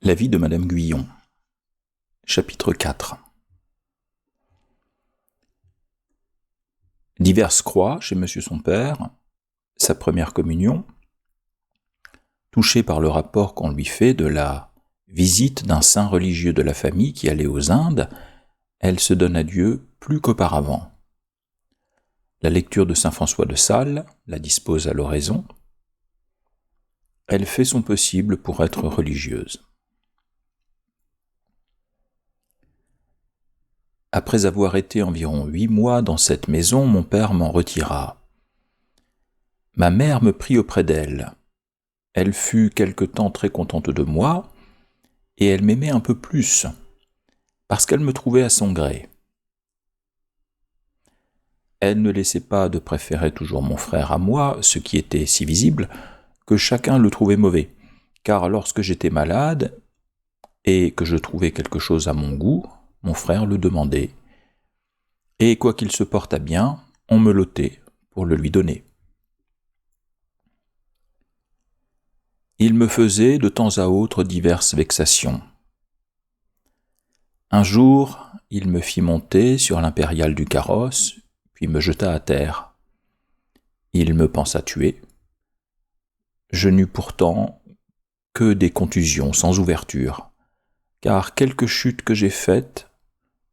La vie de Madame Guyon. Chapitre 4. Diverses croix chez Monsieur son père, sa première communion, touchée par le rapport qu'on lui fait de la visite d'un saint religieux de la famille qui allait aux Indes, elle se donne à Dieu plus qu'auparavant. La lecture de saint François de Sales la dispose à l'oraison. Elle fait son possible pour être religieuse. Après avoir été environ 8 mois dans cette maison, mon père m'en retira. Ma mère me prit auprès d'elle. Elle fut quelque temps très contente de moi, et elle m'aimait un peu plus, parce qu'elle me trouvait à son gré. Elle ne laissait pas de préférer toujours mon frère à moi, ce qui était si visible que chacun le trouvait mauvais, car lorsque j'étais malade, et que je trouvais quelque chose à mon goût, mon frère le demandait. Et quoiqu'il se portât bien, on me l'ôtait pour le lui donner. Il me faisait de temps à autre diverses vexations. Un jour, il me fit monter sur l'impériale du carrosse, puis me jeta à terre. Il me pensa tuer. Je n'eus pourtant que des contusions sans ouverture, car quelque chute que j'ai faite,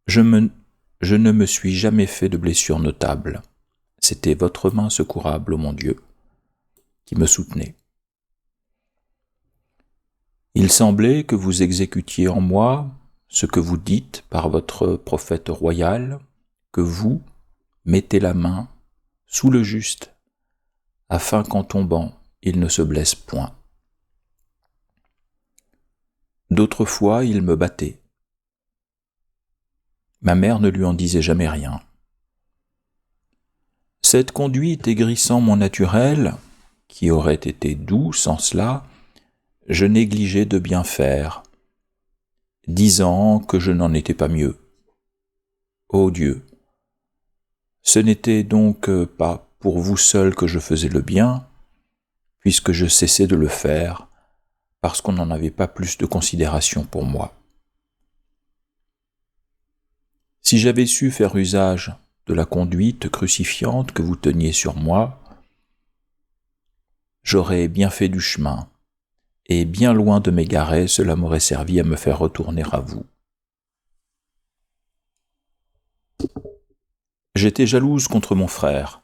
je ne me suis jamais fait de blessure notable. C'était votre main secourable, ô mon Dieu, qui me soutenait. Il semblait que vous exécutiez en moi ce que vous dites par votre prophète royal, que vous mettez la main sous le juste, afin qu'en tombant, il ne se blesse point. D'autres fois, il me battait. Ma mère ne lui en disait jamais rien. Cette conduite aigrissant mon naturel, qui aurait été doux sans cela, je négligeais de bien faire, disant que je n'en étais pas mieux. Ô Dieu, ce n'était donc pas pour vous seul que je faisais le bien, puisque je cessais de le faire, parce qu'on n'en avait pas plus de considération pour moi. Si j'avais su faire usage de la conduite crucifiante que vous teniez sur moi, j'aurais bien fait du chemin, et bien loin de m'égarer, cela m'aurait servi à me faire retourner à vous. J'étais jalouse contre mon frère,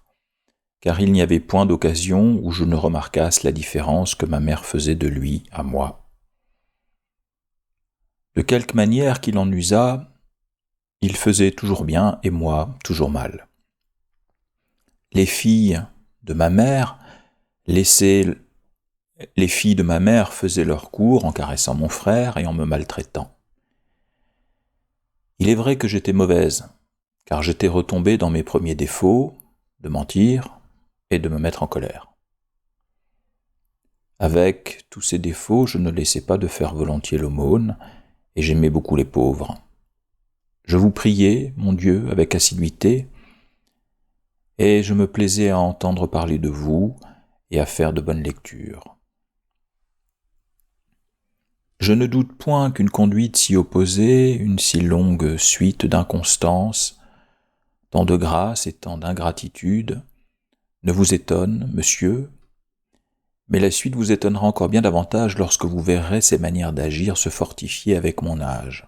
car il n'y avait point d'occasion où je ne remarquasse la différence que ma mère faisait de lui à moi. De quelque manière qu'il en usât, il faisait toujours bien et moi toujours mal. Les filles de ma mère faisaient leur cour en caressant mon frère et en me maltraitant. Il est vrai que j'étais mauvaise, car j'étais retombée dans mes premiers défauts, de mentir et de me mettre en colère. Avec tous ces défauts, je ne laissais pas de faire volontiers l'aumône, et j'aimais beaucoup les pauvres. Je vous priais, mon Dieu, avec assiduité, et je me plaisais à entendre parler de vous et à faire de bonnes lectures. Je ne doute point qu'une conduite si opposée, une si longue suite d'inconstances, tant de grâce et tant d'ingratitude, ne vous étonne, monsieur, mais la suite vous étonnera encore bien davantage lorsque vous verrez ces manières d'agir se fortifier avec mon âge.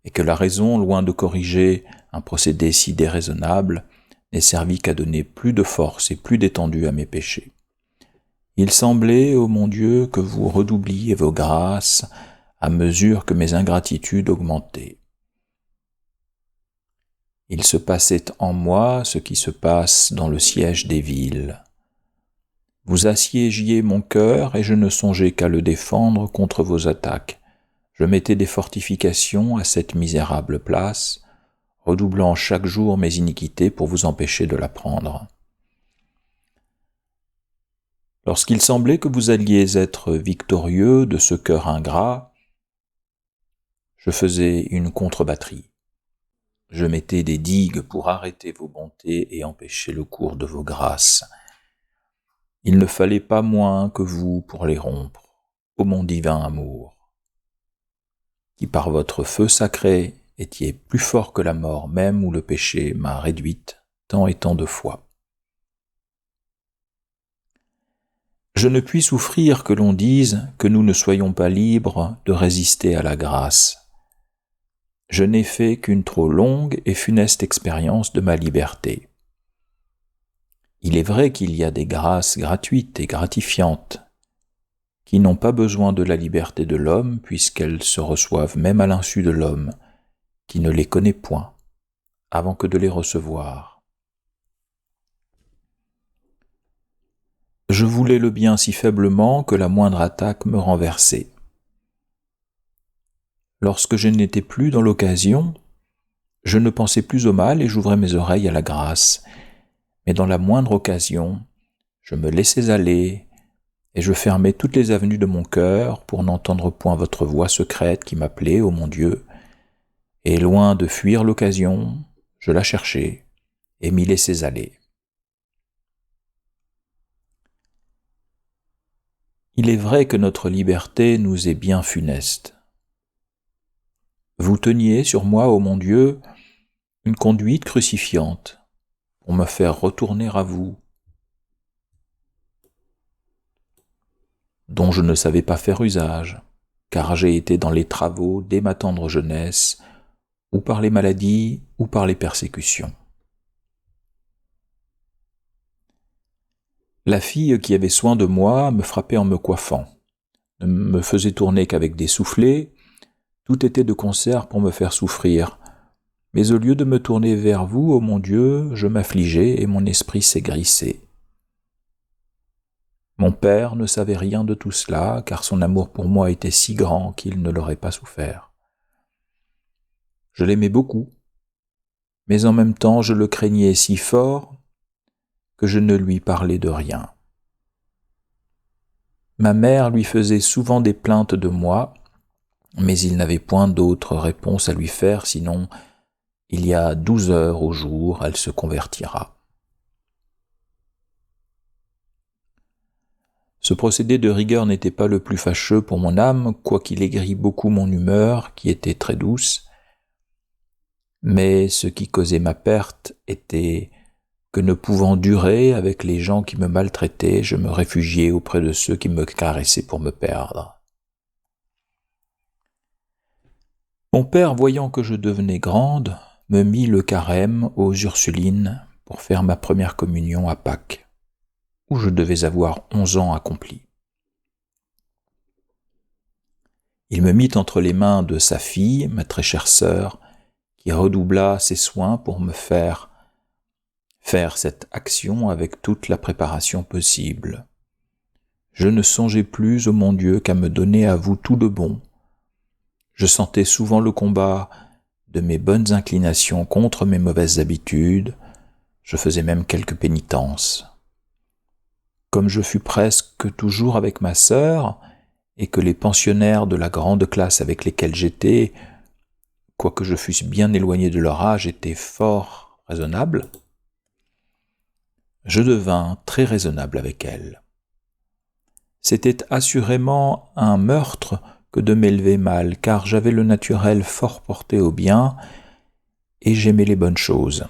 Et que la raison, loin de corriger un procédé si déraisonnable, n'ait servi qu'à donner plus de force et plus d'étendue à mes péchés. Il semblait, ô mon Dieu, que vous redoubliez vos grâces à mesure que mes ingratitudes augmentaient. Il se passait en moi ce qui se passe dans le siège des villes. Vous assiégiez mon cœur et je ne songeais qu'à le défendre contre vos attaques. Je mettais des fortifications à cette misérable place, redoublant chaque jour mes iniquités pour vous empêcher de la prendre. Lorsqu'il semblait que vous alliez être victorieux de ce cœur ingrat, je faisais une contre-batterie. Je mettais des digues pour arrêter vos bontés et empêcher le cours de vos grâces. Il ne fallait pas moins que vous pour les rompre, ô mon divin amour, qui par votre feu sacré étiez plus fort que la mort même où le péché m'a réduite tant et tant de fois. Je ne puis souffrir que l'on dise que nous ne soyons pas libres de résister à la grâce. Je n'ai fait qu'une trop longue et funeste expérience de ma liberté. Il est vrai qu'il y a des grâces gratuites et gratifiantes, qui n'ont pas besoin de la liberté de l'homme puisqu'elles se reçoivent même à l'insu de l'homme, qui ne les connaît point, avant que de les recevoir. Je voulais le bien si faiblement que la moindre attaque me renversait. Lorsque je n'étais plus dans l'occasion, je ne pensais plus au mal et j'ouvrais mes oreilles à la grâce. Mais dans la moindre occasion, je me laissais aller et je fermais toutes les avenues de mon cœur pour n'entendre point votre voix secrète qui m'appelait, ô mon Dieu. Et loin de fuir l'occasion, je la cherchais et m'y laissais aller. Il est vrai que notre liberté nous est bien funeste. Vous teniez sur moi, ô mon Dieu, une conduite crucifiante pour me faire retourner à vous, dont je ne savais pas faire usage, car j'ai été dans les travaux dès ma tendre jeunesse, ou par les maladies, ou par les persécutions. La fille qui avait soin de moi me frappait en me coiffant, ne me faisait tourner qu'avec des soufflets, tout était de concert pour me faire souffrir. Mais au lieu de me tourner vers vous, ô mon Dieu, je m'affligeais et mon esprit s'aigrissait. Mon père ne savait rien de tout cela, car son amour pour moi était si grand qu'il ne l'aurait pas souffert. Je l'aimais beaucoup, mais en même temps je le craignais si fort que je ne lui parlais de rien. Ma mère lui faisait souvent des plaintes de moi, mais il n'avait point d'autre réponse à lui faire, sinon « il y a 12 heures au jour, elle se convertira ». Ce procédé de rigueur n'était pas le plus fâcheux pour mon âme, quoiqu'il aigrit beaucoup mon humeur, qui était très douce, mais ce qui causait ma perte était que ne pouvant durer avec les gens qui me maltraitaient, je me réfugiais auprès de ceux qui me caressaient pour me perdre. Mon père, voyant que je devenais grande, me mit le carême aux Ursulines pour faire ma première communion à Pâques, où je devais avoir 11 ans accomplis. Il me mit entre les mains de sa fille, ma très chère sœur, qui redoubla ses soins pour me faire cette action avec toute la préparation possible. Je ne songeais plus, ô mon Dieu, qu'à me donner à vous tout de bon. Je sentais souvent le combat de mes bonnes inclinations contre mes mauvaises habitudes, je faisais même quelques pénitences. Comme je fus presque toujours avec ma sœur, et que les pensionnaires de la grande classe avec lesquels j'étais, quoique je fusse bien éloigné de leur âge, étaient fort raisonnables, je devins très raisonnable avec elles. C'était assurément un meurtre que de m'élever mal, car j'avais le naturel fort porté au bien, et j'aimais les bonnes choses.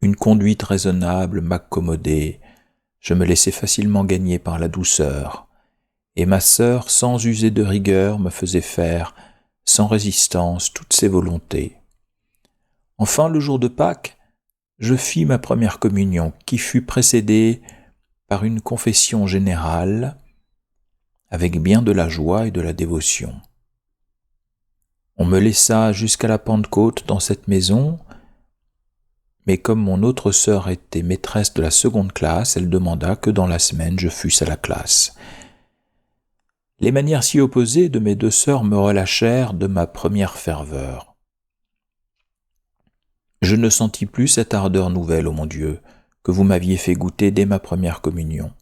Une conduite raisonnable m'accommodait, je me laissais facilement gagner par la douceur, et ma sœur, sans user de rigueur, me faisait faire, sans résistance, toutes ses volontés. Enfin, le jour de Pâques, je fis ma première communion, qui fut précédée par une confession générale, avec bien de la joie et de la dévotion. On me laissa jusqu'à la Pentecôte dans cette maison, mais comme mon autre sœur était maîtresse de la seconde classe, elle demanda que dans la semaine je fusse à la classe. Les manières si opposées de mes deux sœurs me relâchèrent de ma première ferveur. Je ne sentis plus cette ardeur nouvelle, ô mon Dieu, que vous m'aviez fait goûter dès ma première communion.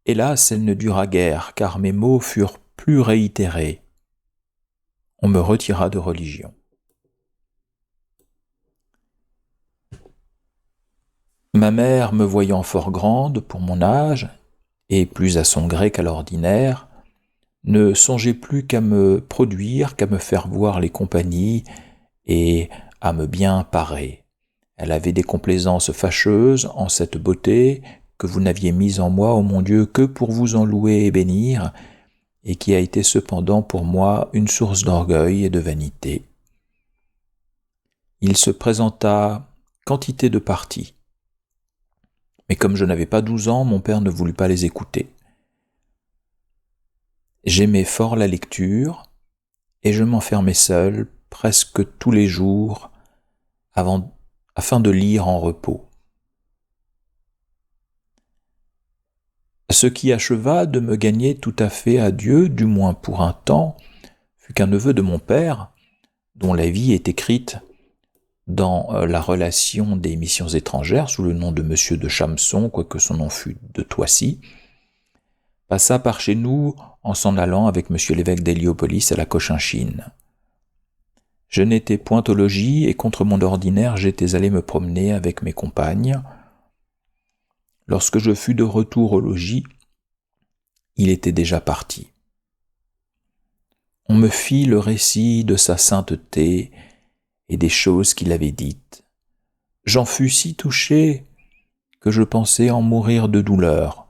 Hélas, elle ne dura guère, car mes maux furent plus réitérés. On me retira de religion. Ma mère, me voyant fort grande pour mon âge, et plus à son gré qu'à l'ordinaire, ne songeait plus qu'à me produire, qu'à me faire voir les compagnies et à me bien parer. Elle avait des complaisances fâcheuses en cette beauté que vous n'aviez mise en moi, ô mon Dieu, que pour vous en louer et bénir, et qui a été cependant pour moi une source d'orgueil et de vanité. Il se présenta quantité de partis, mais comme je n'avais pas 12 ans, mon père ne voulut pas les écouter. J'aimais fort la lecture, et je m'enfermais seul presque tous les jours afin de lire en repos. Ce qui acheva de me gagner tout à fait à Dieu, du moins pour un temps, fut qu'un neveu de mon père, dont la vie est écrite dans la relation des missions étrangères sous le nom de Monsieur de Chamson, quoique son nom fût de Toissy, passa par chez nous en s'en allant avec Monsieur l'évêque d'Héliopolis à la Cochinchine. Je n'étais point au logis et contre mon ordinaire j'étais allé me promener avec mes compagnes. Lorsque je fus de retour au logis, il était déjà parti. On me fit le récit de sa sainteté et des choses qu'il avait dites. J'en fus si touché que je pensais en mourir de douleur.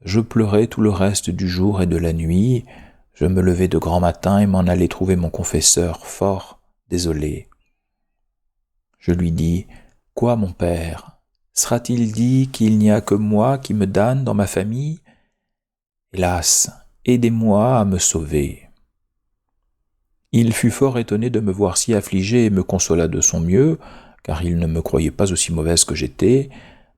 Je pleurais tout le reste du jour et de la nuit. Je me levai de grand matin et m'en allai trouver mon confesseur, fort désolé. Je lui dis : « Quoi, mon père ? Sera-t-il dit qu'il n'y a que moi qui me damne dans ma famille ? Hélas, aidez-moi à me sauver. » Il fut fort étonné de me voir si affligé et me consola de son mieux, car il ne me croyait pas aussi mauvaise que j'étais,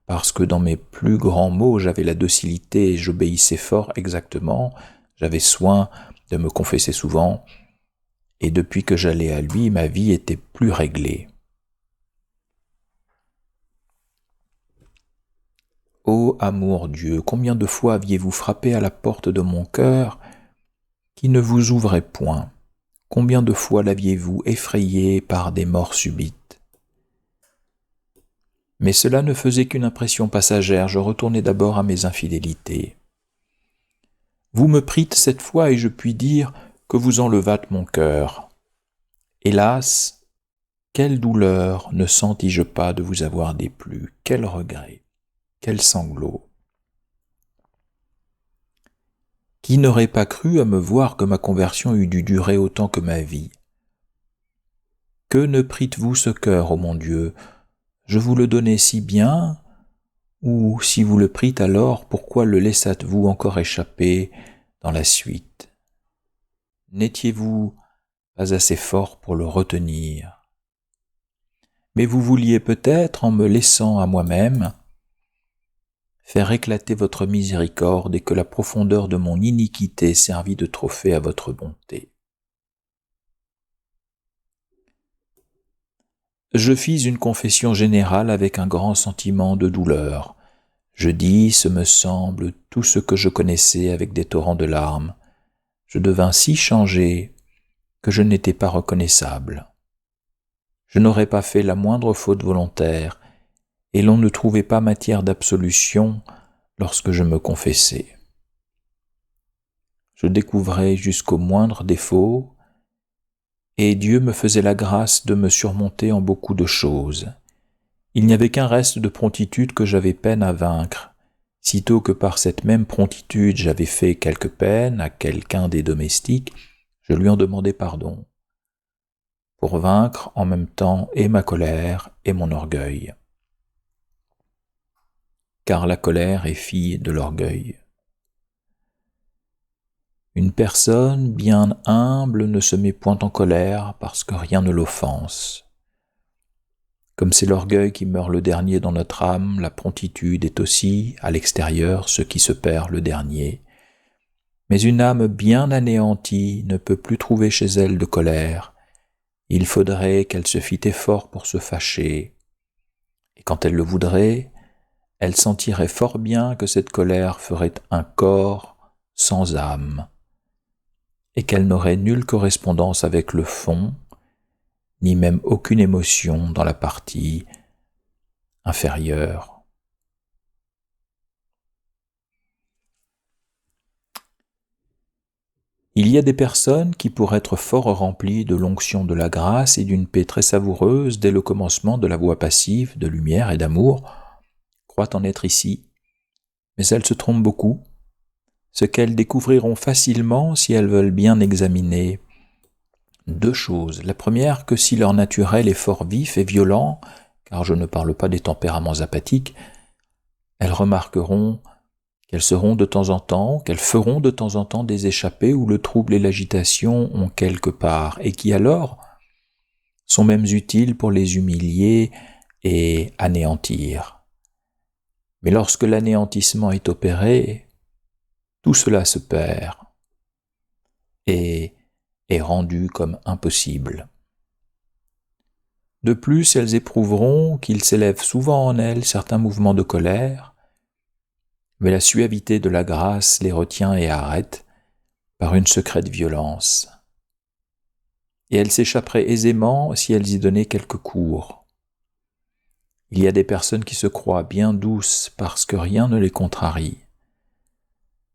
parce que dans mes plus grands maux j'avais la docilité et j'obéissais fort exactement, j'avais soin de me confesser souvent, et depuis que j'allais à lui, ma vie était plus réglée. Ô amour Dieu, combien de fois aviez-vous frappé à la porte de mon cœur qui ne vous ouvrait point ? Combien de fois l'aviez-vous effrayé par des morts subites ? Mais cela ne faisait qu'une impression passagère, je retournai d'abord à mes infidélités. Vous me prîtes cette fois et je puis dire que vous enlevâtes mon cœur. Hélas, quelle douleur ne sentis-je pas de vous avoir déplu, quel regret, quel sanglot. Qui n'aurait pas cru à me voir que ma conversion eût dû durer autant que ma vie ? Que ne prîtes-vous ce cœur, ô mon Dieu ? Je vous le donnais si bien, ou si vous le prîtes alors, pourquoi le laissâtes-vous encore échapper dans la suite ? N'étiez-vous pas assez fort pour le retenir ? Mais vous vouliez peut-être, en me laissant à moi-même, faire éclater votre miséricorde et que la profondeur de mon iniquité servit de trophée à votre bonté. Je fis une confession générale avec un grand sentiment de douleur. Je dis, ce me semble, tout ce que je connaissais avec des torrents de larmes. Je devins si changé que je n'étais pas reconnaissable. Je n'aurais pas fait la moindre faute volontaire, et l'on ne trouvait pas matière d'absolution lorsque je me confessais. Je découvrais jusqu'au moindre défaut, et Dieu me faisait la grâce de me surmonter en beaucoup de choses. Il n'y avait qu'un reste de promptitude que j'avais peine à vaincre. Sitôt que par cette même promptitude j'avais fait quelque peine à quelqu'un des domestiques, je lui en demandais pardon, pour vaincre en même temps et ma colère et mon orgueil. Car la colère est fille de l'orgueil. Une personne bien humble ne se met point en colère parce que rien ne l'offense. Comme c'est l'orgueil qui meurt le dernier dans notre âme, la promptitude est aussi, à l'extérieur, ce qui se perd le dernier. Mais une âme bien anéantie ne peut plus trouver chez elle de colère. Il faudrait qu'elle se fît effort pour se fâcher. Et quand elle le voudrait, elle sentirait fort bien que cette colère ferait un corps sans âme, et qu'elle n'aurait nulle correspondance avec le fond, ni même aucune émotion dans la partie inférieure y a des personnes qui, pour être fort remplies de l'onction de la grâce et d'une paix très savoureuse dès le commencement de la voie passive de lumière et d'amour, croient en être ici, mais elles se trompent beaucoup, ce qu'elles découvriront facilement si elles veulent bien examiner deux choses. La première, que si leur naturel est fort vif et violent, car je ne parle pas des tempéraments apathiques, elles remarqueront qu'elles seront de temps en temps, qu'elles feront de temps en temps des échappées où le trouble et l'agitation ont quelque part, et qui alors sont même utiles pour les humilier et anéantir. Mais lorsque l'anéantissement est opéré, tout cela se perd et est rendu comme impossible. De plus, elles éprouveront qu'il s'élève souvent en elles certains mouvements de colère, mais la suavité de la grâce les retient et arrête par une secrète violence. Et elles s'échapperaient aisément si elles y donnaient quelques cours. Il y a des personnes qui se croient bien douces parce que rien ne les contrarie.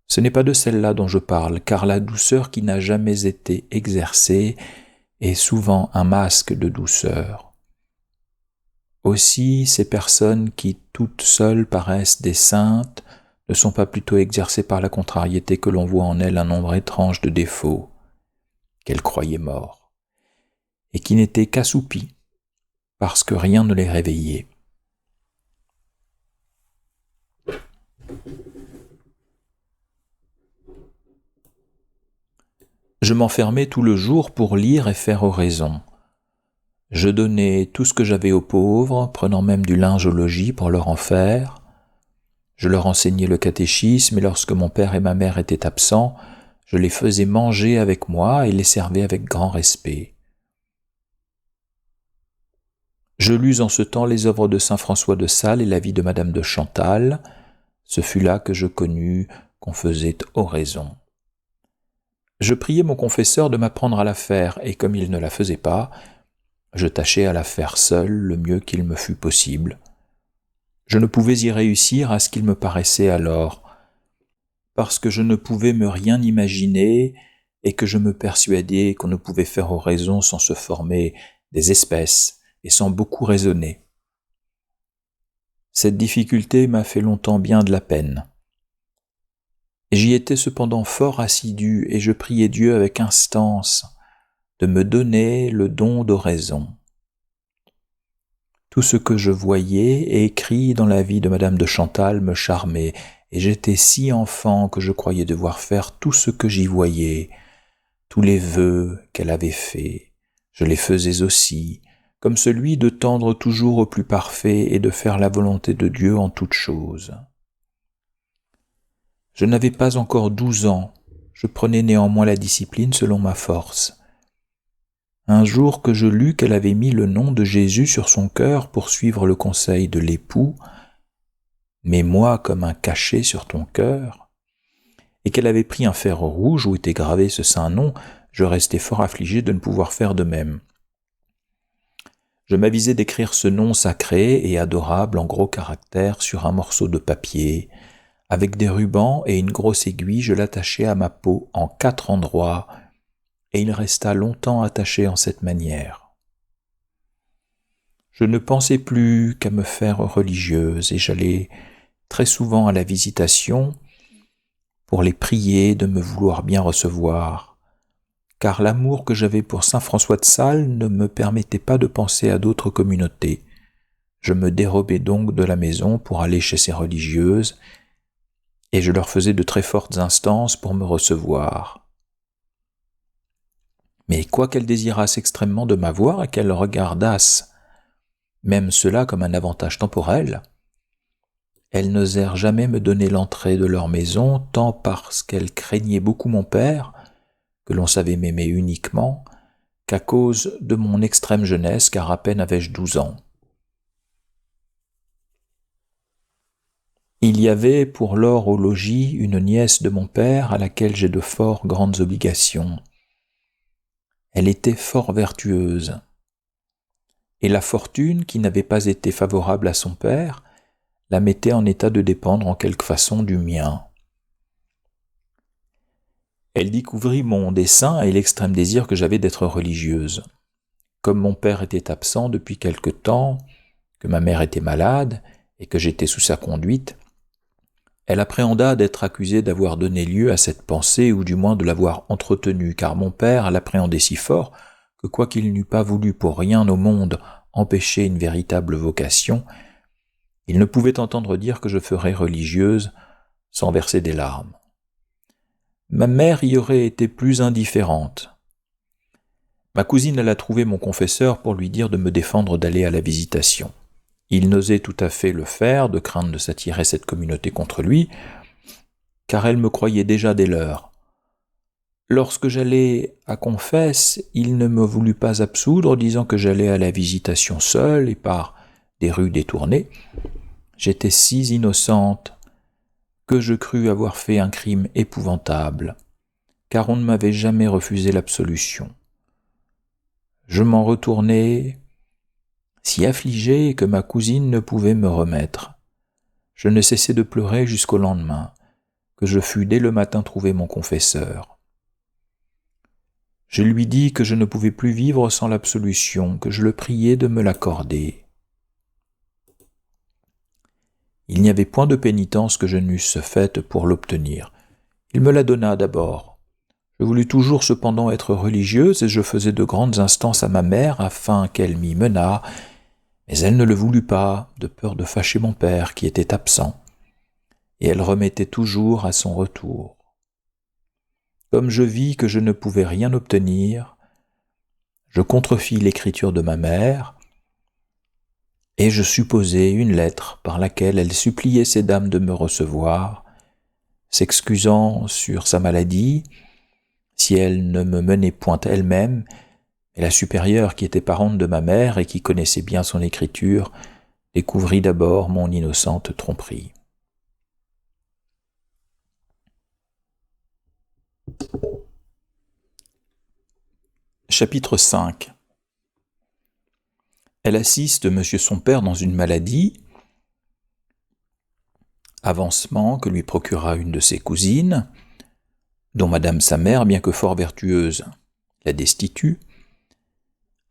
Ce n'est pas de celle-là dont je parle, car la douceur qui n'a jamais été exercée est souvent un masque de douceur. Aussi, ces personnes qui toutes seules paraissent des saintes ne sont pas plutôt exercées par la contrariété que l'on voit en elles un nombre étrange de défauts qu'elles croyaient morts, et qui n'étaient qu'assoupis parce que rien ne les réveillait. Je m'enfermais tout le jour pour lire et faire oraison. Je donnais tout ce que j'avais aux pauvres, prenant même du linge au logis pour leur en faire. Je leur enseignais le catéchisme, et lorsque mon père et ma mère étaient absents, je les faisais manger avec moi et les servais avec grand respect. Je lus en ce temps les œuvres de saint François de Sales et la vie de madame de Chantal. Ce fut là que je connus qu'on faisait oraison. Je priais mon confesseur de m'apprendre à la faire, et comme il ne la faisait pas, je tâchais à la faire seul le mieux qu'il me fût possible. Je ne pouvais y réussir à ce qu'il me paraissait alors, parce que je ne pouvais me rien imaginer et que je me persuadais qu'on ne pouvait faire oraison sans se former des espèces et sans beaucoup raisonner. Cette difficulté m'a fait longtemps bien de la peine. J'y étais cependant fort assidu et je priais Dieu avec instance de me donner le don d'oraison. Tout ce que je voyais et écrit dans la vie de madame de Chantal me charmait, et j'étais si enfant que je croyais devoir faire tout ce que j'y voyais. Tous les vœux qu'elle avait faits, je les faisais aussi, comme celui de tendre toujours au plus parfait et de faire la volonté de Dieu en toutes choses. Je n'avais pas encore 12 ans, je prenais néanmoins la discipline selon ma force. Un jour que je lus qu'elle avait mis le nom de Jésus sur son cœur pour suivre le conseil de l'époux, « Mets-moi comme un cachet sur ton cœur », et qu'elle avait pris un fer rouge où était gravé ce saint nom, je restai fort affligé de ne pouvoir faire de même. Je m'avisai d'écrire ce nom sacré et adorable en gros caractères sur un morceau de papier. Avec des rubans et une grosse aiguille, je l'attachai à ma peau en 4 endroits, et il resta longtemps attaché en cette manière. Je ne pensais plus qu'à me faire religieuse, et j'allais très souvent à la visitation pour les prier de me vouloir bien recevoir, car l'amour que j'avais pour saint François de Sales ne me permettait pas de penser à d'autres communautés. Je me dérobais donc de la maison pour aller chez ces religieuses, et je leur faisais de très fortes instances pour me recevoir. Mais quoiqu'elles désirassent extrêmement de m'avoir et qu'elles regardassent même cela comme un avantage temporel, elles n'osèrent jamais me donner l'entrée de leur maison, tant parce qu'elles craignaient beaucoup mon père, que l'on savait m'aimer uniquement, qu'à cause de mon extrême jeunesse, car à peine avais-je 12 ans. Il y avait pour lors au logis une nièce de mon père à laquelle j'ai de fort grandes obligations. Elle était fort vertueuse, et la fortune, qui n'avait pas été favorable à son père, la mettait en état de dépendre en quelque façon du mien. Elle découvrit mon dessein et l'extrême désir que j'avais d'être religieuse. Comme mon père était absent depuis quelque temps, que ma mère était malade et que j'étais sous sa conduite, elle appréhenda d'être accusée d'avoir donné lieu à cette pensée ou du moins de l'avoir entretenue, car mon père l'appréhendait si fort que quoiqu'il n'eût pas voulu pour rien au monde empêcher une véritable vocation, il ne pouvait entendre dire que je ferais religieuse sans verser des larmes. Ma mère y aurait été plus indifférente. Ma cousine alla trouver mon confesseur pour lui dire de me défendre d'aller à la visitation. Il n'osait tout à fait le faire, de crainte de s'attirer cette communauté contre lui, car elle me croyait déjà des leurs. Lorsque j'allais à confesse, il ne me voulut pas absoudre, disant que j'allais à la visitation seule et par des rues détournées. J'étais si innocente que je crus avoir fait un crime épouvantable, car on ne m'avait jamais refusé l'absolution. Je m'en retournai si affligé que ma cousine ne pouvait me remettre. Je ne cessai de pleurer jusqu'au lendemain, que je fus dès le matin trouver mon confesseur. Je lui dis que je ne pouvais plus vivre sans l'absolution, que je le priais de me l'accorder. Il n'y avait point de pénitence que je n'eusse faite pour l'obtenir. Il me la donna d'abord. Je voulus toujours cependant être religieuse et je faisais de grandes instances à ma mère afin qu'elle m'y menât, mais elle ne le voulut pas, de peur de fâcher mon père qui était absent, et elle remettait toujours à son retour. Comme je vis que je ne pouvais rien obtenir, je contrefis l'écriture de ma mère, et je supposai une lettre par laquelle elle suppliait ces dames de me recevoir, s'excusant sur sa maladie, si elle ne me menait point elle-même, et la supérieure qui était parente de ma mère et qui connaissait bien son écriture, découvrit d'abord mon innocente tromperie. Chapitre 5. Elle assiste monsieur son père dans une maladie, avancement que lui procura une de ses cousines, dont madame sa mère, bien que fort vertueuse, la destitue.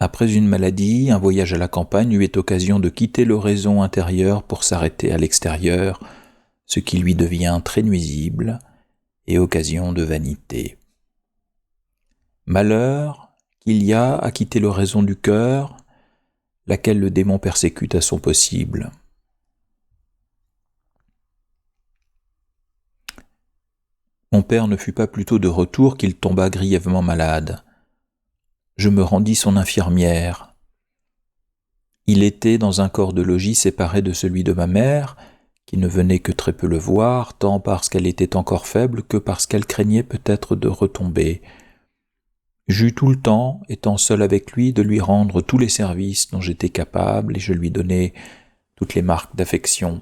Après une maladie, un voyage à la campagne lui est occasion de quitter l'oraison intérieure pour s'arrêter à l'extérieur, ce qui lui devient très nuisible et occasion de vanité. Malheur qu'il y a à quitter l'oraison du cœur, laquelle le démon persécute à son possible. Mon père ne fut pas plus tôt de retour qu'il tomba grièvement malade. Je me rendis son infirmière. Il était dans un corps de logis séparé de celui de ma mère, qui ne venait que très peu le voir, tant parce qu'elle était encore faible que parce qu'elle craignait peut-être de retomber. J'eus tout le temps, étant seul avec lui, de lui rendre tous les services dont j'étais capable, et je lui donnai toutes les marques d'affection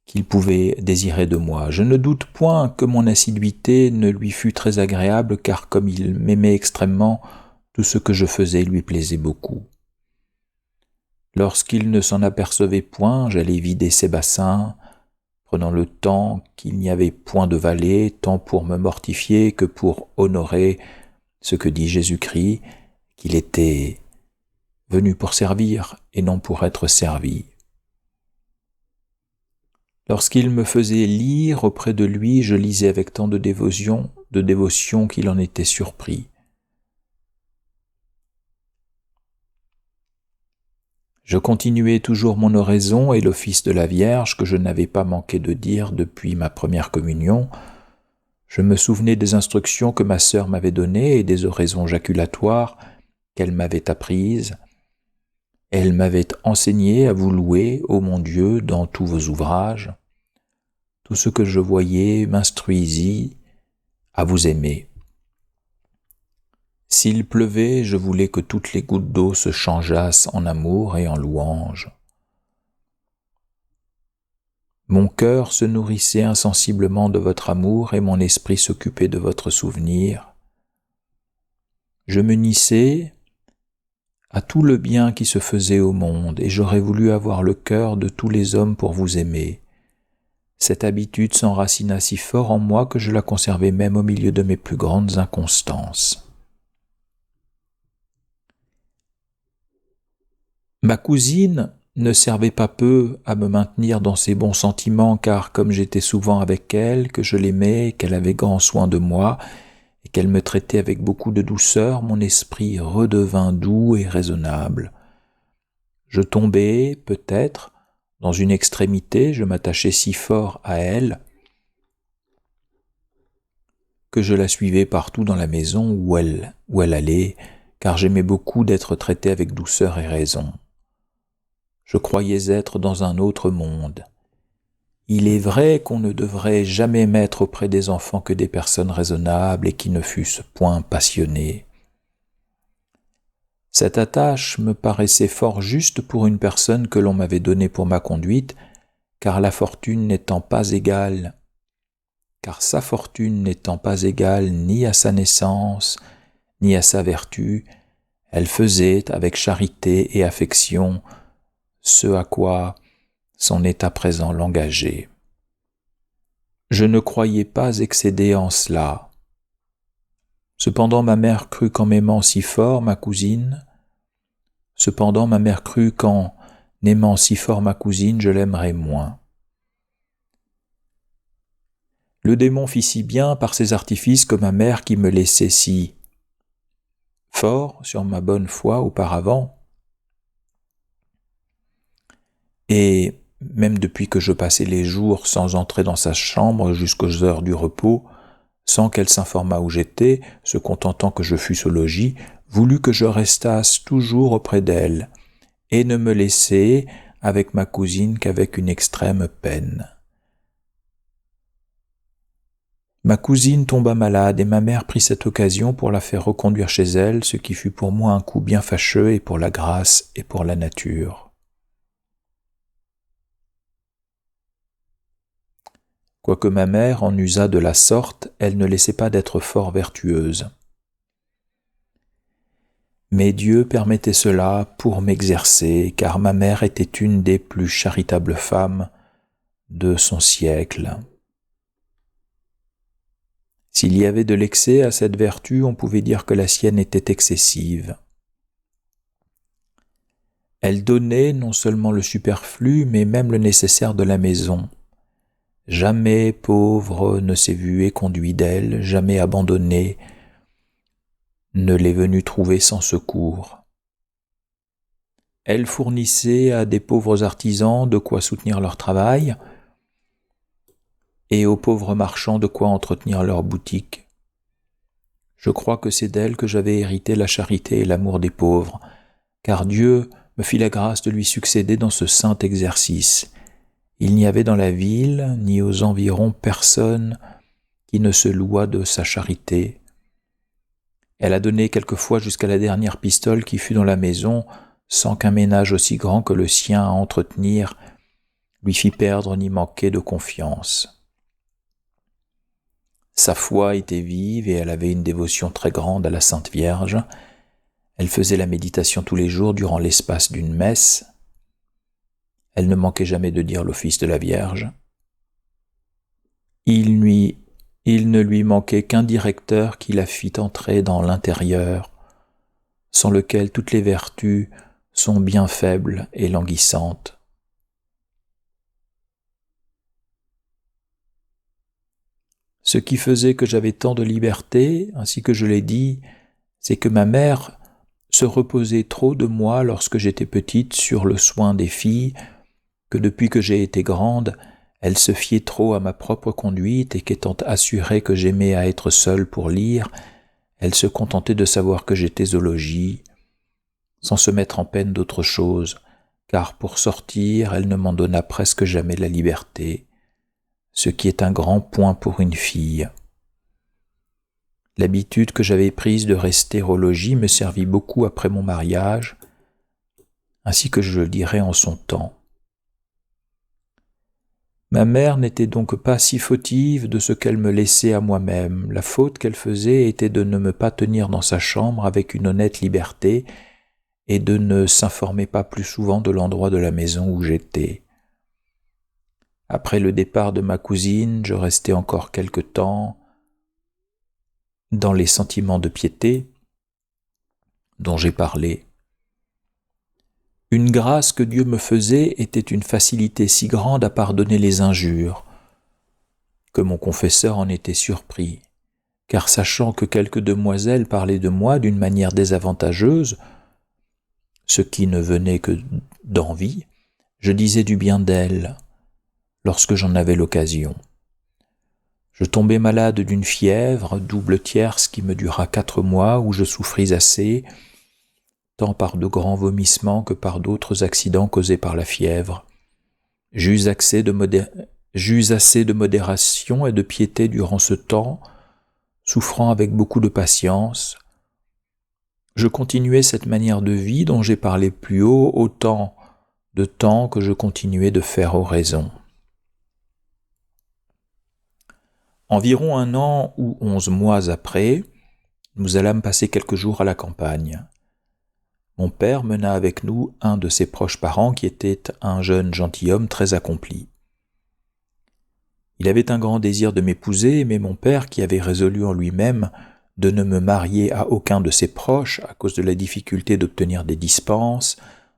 qu'il pouvait désirer de moi. Je ne doute point que mon assiduité ne lui fût très agréable, car comme il m'aimait extrêmement, tout ce que je faisais lui plaisait beaucoup. Lorsqu'il ne s'en apercevait point, j'allais vider ses bassins, prenant le temps qu'il n'y avait point de valet, tant pour me mortifier que pour honorer ce que dit Jésus-Christ, qu'il était venu pour servir et non pour être servi. Lorsqu'il me faisait lire auprès de lui, je lisais avec tant de dévotion qu'il en était surpris. Je continuais toujours mon oraison et l'office de la Vierge que je n'avais pas manqué de dire depuis ma première communion. Je me souvenais des instructions que ma sœur m'avait données et des oraisons jaculatoires qu'elle m'avait apprises. Elle m'avait enseigné à vous louer, ô mon Dieu, dans tous vos ouvrages. Tout ce que je voyais m'instruisit à vous aimer. S'il pleuvait, je voulais que toutes les gouttes d'eau se changeassent en amour et en louange. Mon cœur se nourrissait insensiblement de votre amour et mon esprit s'occupait de votre souvenir. Je m'unissais à tout le bien qui se faisait au monde et j'aurais voulu avoir le cœur de tous les hommes pour vous aimer. Cette habitude s'enracina si fort en moi que je la conservai même au milieu de mes plus grandes inconstances. Ma cousine ne servait pas peu à me maintenir dans ses bons sentiments, car comme j'étais souvent avec elle, que je l'aimais, qu'elle avait grand soin de moi, et qu'elle me traitait avec beaucoup de douceur, mon esprit redevint doux et raisonnable. Je tombai, peut-être, dans une extrémité, je m'attachai si fort à elle que je la suivais partout dans la maison où elle allait, car j'aimais beaucoup d'être traité avec douceur et raison. Je croyais être dans un autre monde. Il est vrai qu'on ne devrait jamais mettre auprès des enfants que des personnes raisonnables et qui ne fussent point passionnées. Cette attache me paraissait fort juste pour une personne que l'on m'avait donnée pour ma conduite, car sa fortune n'étant pas égale ni à sa naissance, ni à sa vertu, elle faisait avec charité et affection ce à quoi son état présent l'engageait. Je ne croyais pas excéder en cela. Cependant ma mère crut qu'en m'aimant si fort ma cousine, je l'aimerais moins. Le démon fit si bien par ses artifices que ma mère, qui me laissait si fort sur ma bonne foi auparavant, et même depuis que je passais les jours sans entrer dans sa chambre jusqu'aux heures du repos, sans qu'elle s'informât où j'étais, se contentant que je fusse au logis, voulut que je restasse toujours auprès d'elle, et ne me laissait avec ma cousine qu'avec une extrême peine. Ma cousine tomba malade et ma mère prit cette occasion pour la faire reconduire chez elle, ce qui fut pour moi un coup bien fâcheux et pour la grâce et pour la nature. Quoique ma mère en usât de la sorte, elle ne laissait pas d'être fort vertueuse. Mais Dieu permettait cela pour m'exercer, car ma mère était une des plus charitables femmes de son siècle. S'il y avait de l'excès à cette vertu, on pouvait dire que la sienne était excessive. Elle donnait non seulement le superflu, mais même le nécessaire de la maison. Jamais pauvre ne s'est vu éconduit d'elle, jamais abandonné ne l'est venu trouver sans secours. Elle fournissait à des pauvres artisans de quoi soutenir leur travail, et aux pauvres marchands de quoi entretenir leur boutique. Je crois que c'est d'elle que j'avais hérité la charité et l'amour des pauvres, car Dieu me fit la grâce de lui succéder dans ce saint exercice. Il n'y avait dans la ville, ni aux environs, personne qui ne se louât de sa charité. Elle a donné quelquefois jusqu'à la dernière pistole qui fut dans la maison, sans qu'un ménage aussi grand que le sien à entretenir lui fît perdre ni manquer de confiance. Sa foi était vive et elle avait une dévotion très grande à la Sainte Vierge. Elle faisait la méditation tous les jours durant l'espace d'une messe. Elle ne manquait jamais de dire l'office de la Vierge. Il ne lui manquait qu'un directeur qui la fit entrer dans l'intérieur, sans lequel toutes les vertus sont bien faibles et languissantes. Ce qui faisait que j'avais tant de liberté, ainsi que je l'ai dit, c'est que ma mère se reposait trop de moi lorsque j'étais petite sur le soin des filles, que depuis que j'ai été grande, elle se fiait trop à ma propre conduite et qu'étant assurée que j'aimais à être seule pour lire, elle se contentait de savoir que j'étais au logis, sans se mettre en peine d'autre chose, car pour sortir, elle ne m'en donna presque jamais la liberté, ce qui est un grand point pour une fille. L'habitude que j'avais prise de rester au logis me servit beaucoup après mon mariage, ainsi que je le dirai en son temps. Ma mère n'était donc pas si fautive de ce qu'elle me laissait à moi-même. La faute qu'elle faisait était de ne me pas tenir dans sa chambre avec une honnête liberté et de ne s'informer pas plus souvent de l'endroit de la maison où j'étais. Après le départ de ma cousine, je restai encore quelque temps dans les sentiments de piété dont j'ai parlé. Une grâce que Dieu me faisait était une facilité si grande à pardonner les injures, que mon confesseur en était surpris, car sachant que quelques demoiselles parlaient de moi d'une manière désavantageuse, ce qui ne venait que d'envie, je disais du bien d'elles lorsque j'en avais l'occasion. Je tombai malade d'une fièvre, double tierce qui me dura 4 mois, où je souffris assez, tant par de grands vomissements que par d'autres accidents causés par la fièvre. J'eus assez de modération et de piété durant ce temps, souffrant avec beaucoup de patience. Je continuai cette manière de vie dont j'ai parlé plus haut autant de temps que je continuais de faire oraison. Environ 1 an ou 11 mois après, nous allâmes passer quelques jours à la campagne. Mon père mena avec nous un de ses proches parents qui était un jeune gentilhomme très accompli. Il avait un grand désir de m'épouser, mais mon père, qui avait résolu en lui-même de ne me marier à aucun de ses proches à cause de la difficulté d'obtenir des dispenses,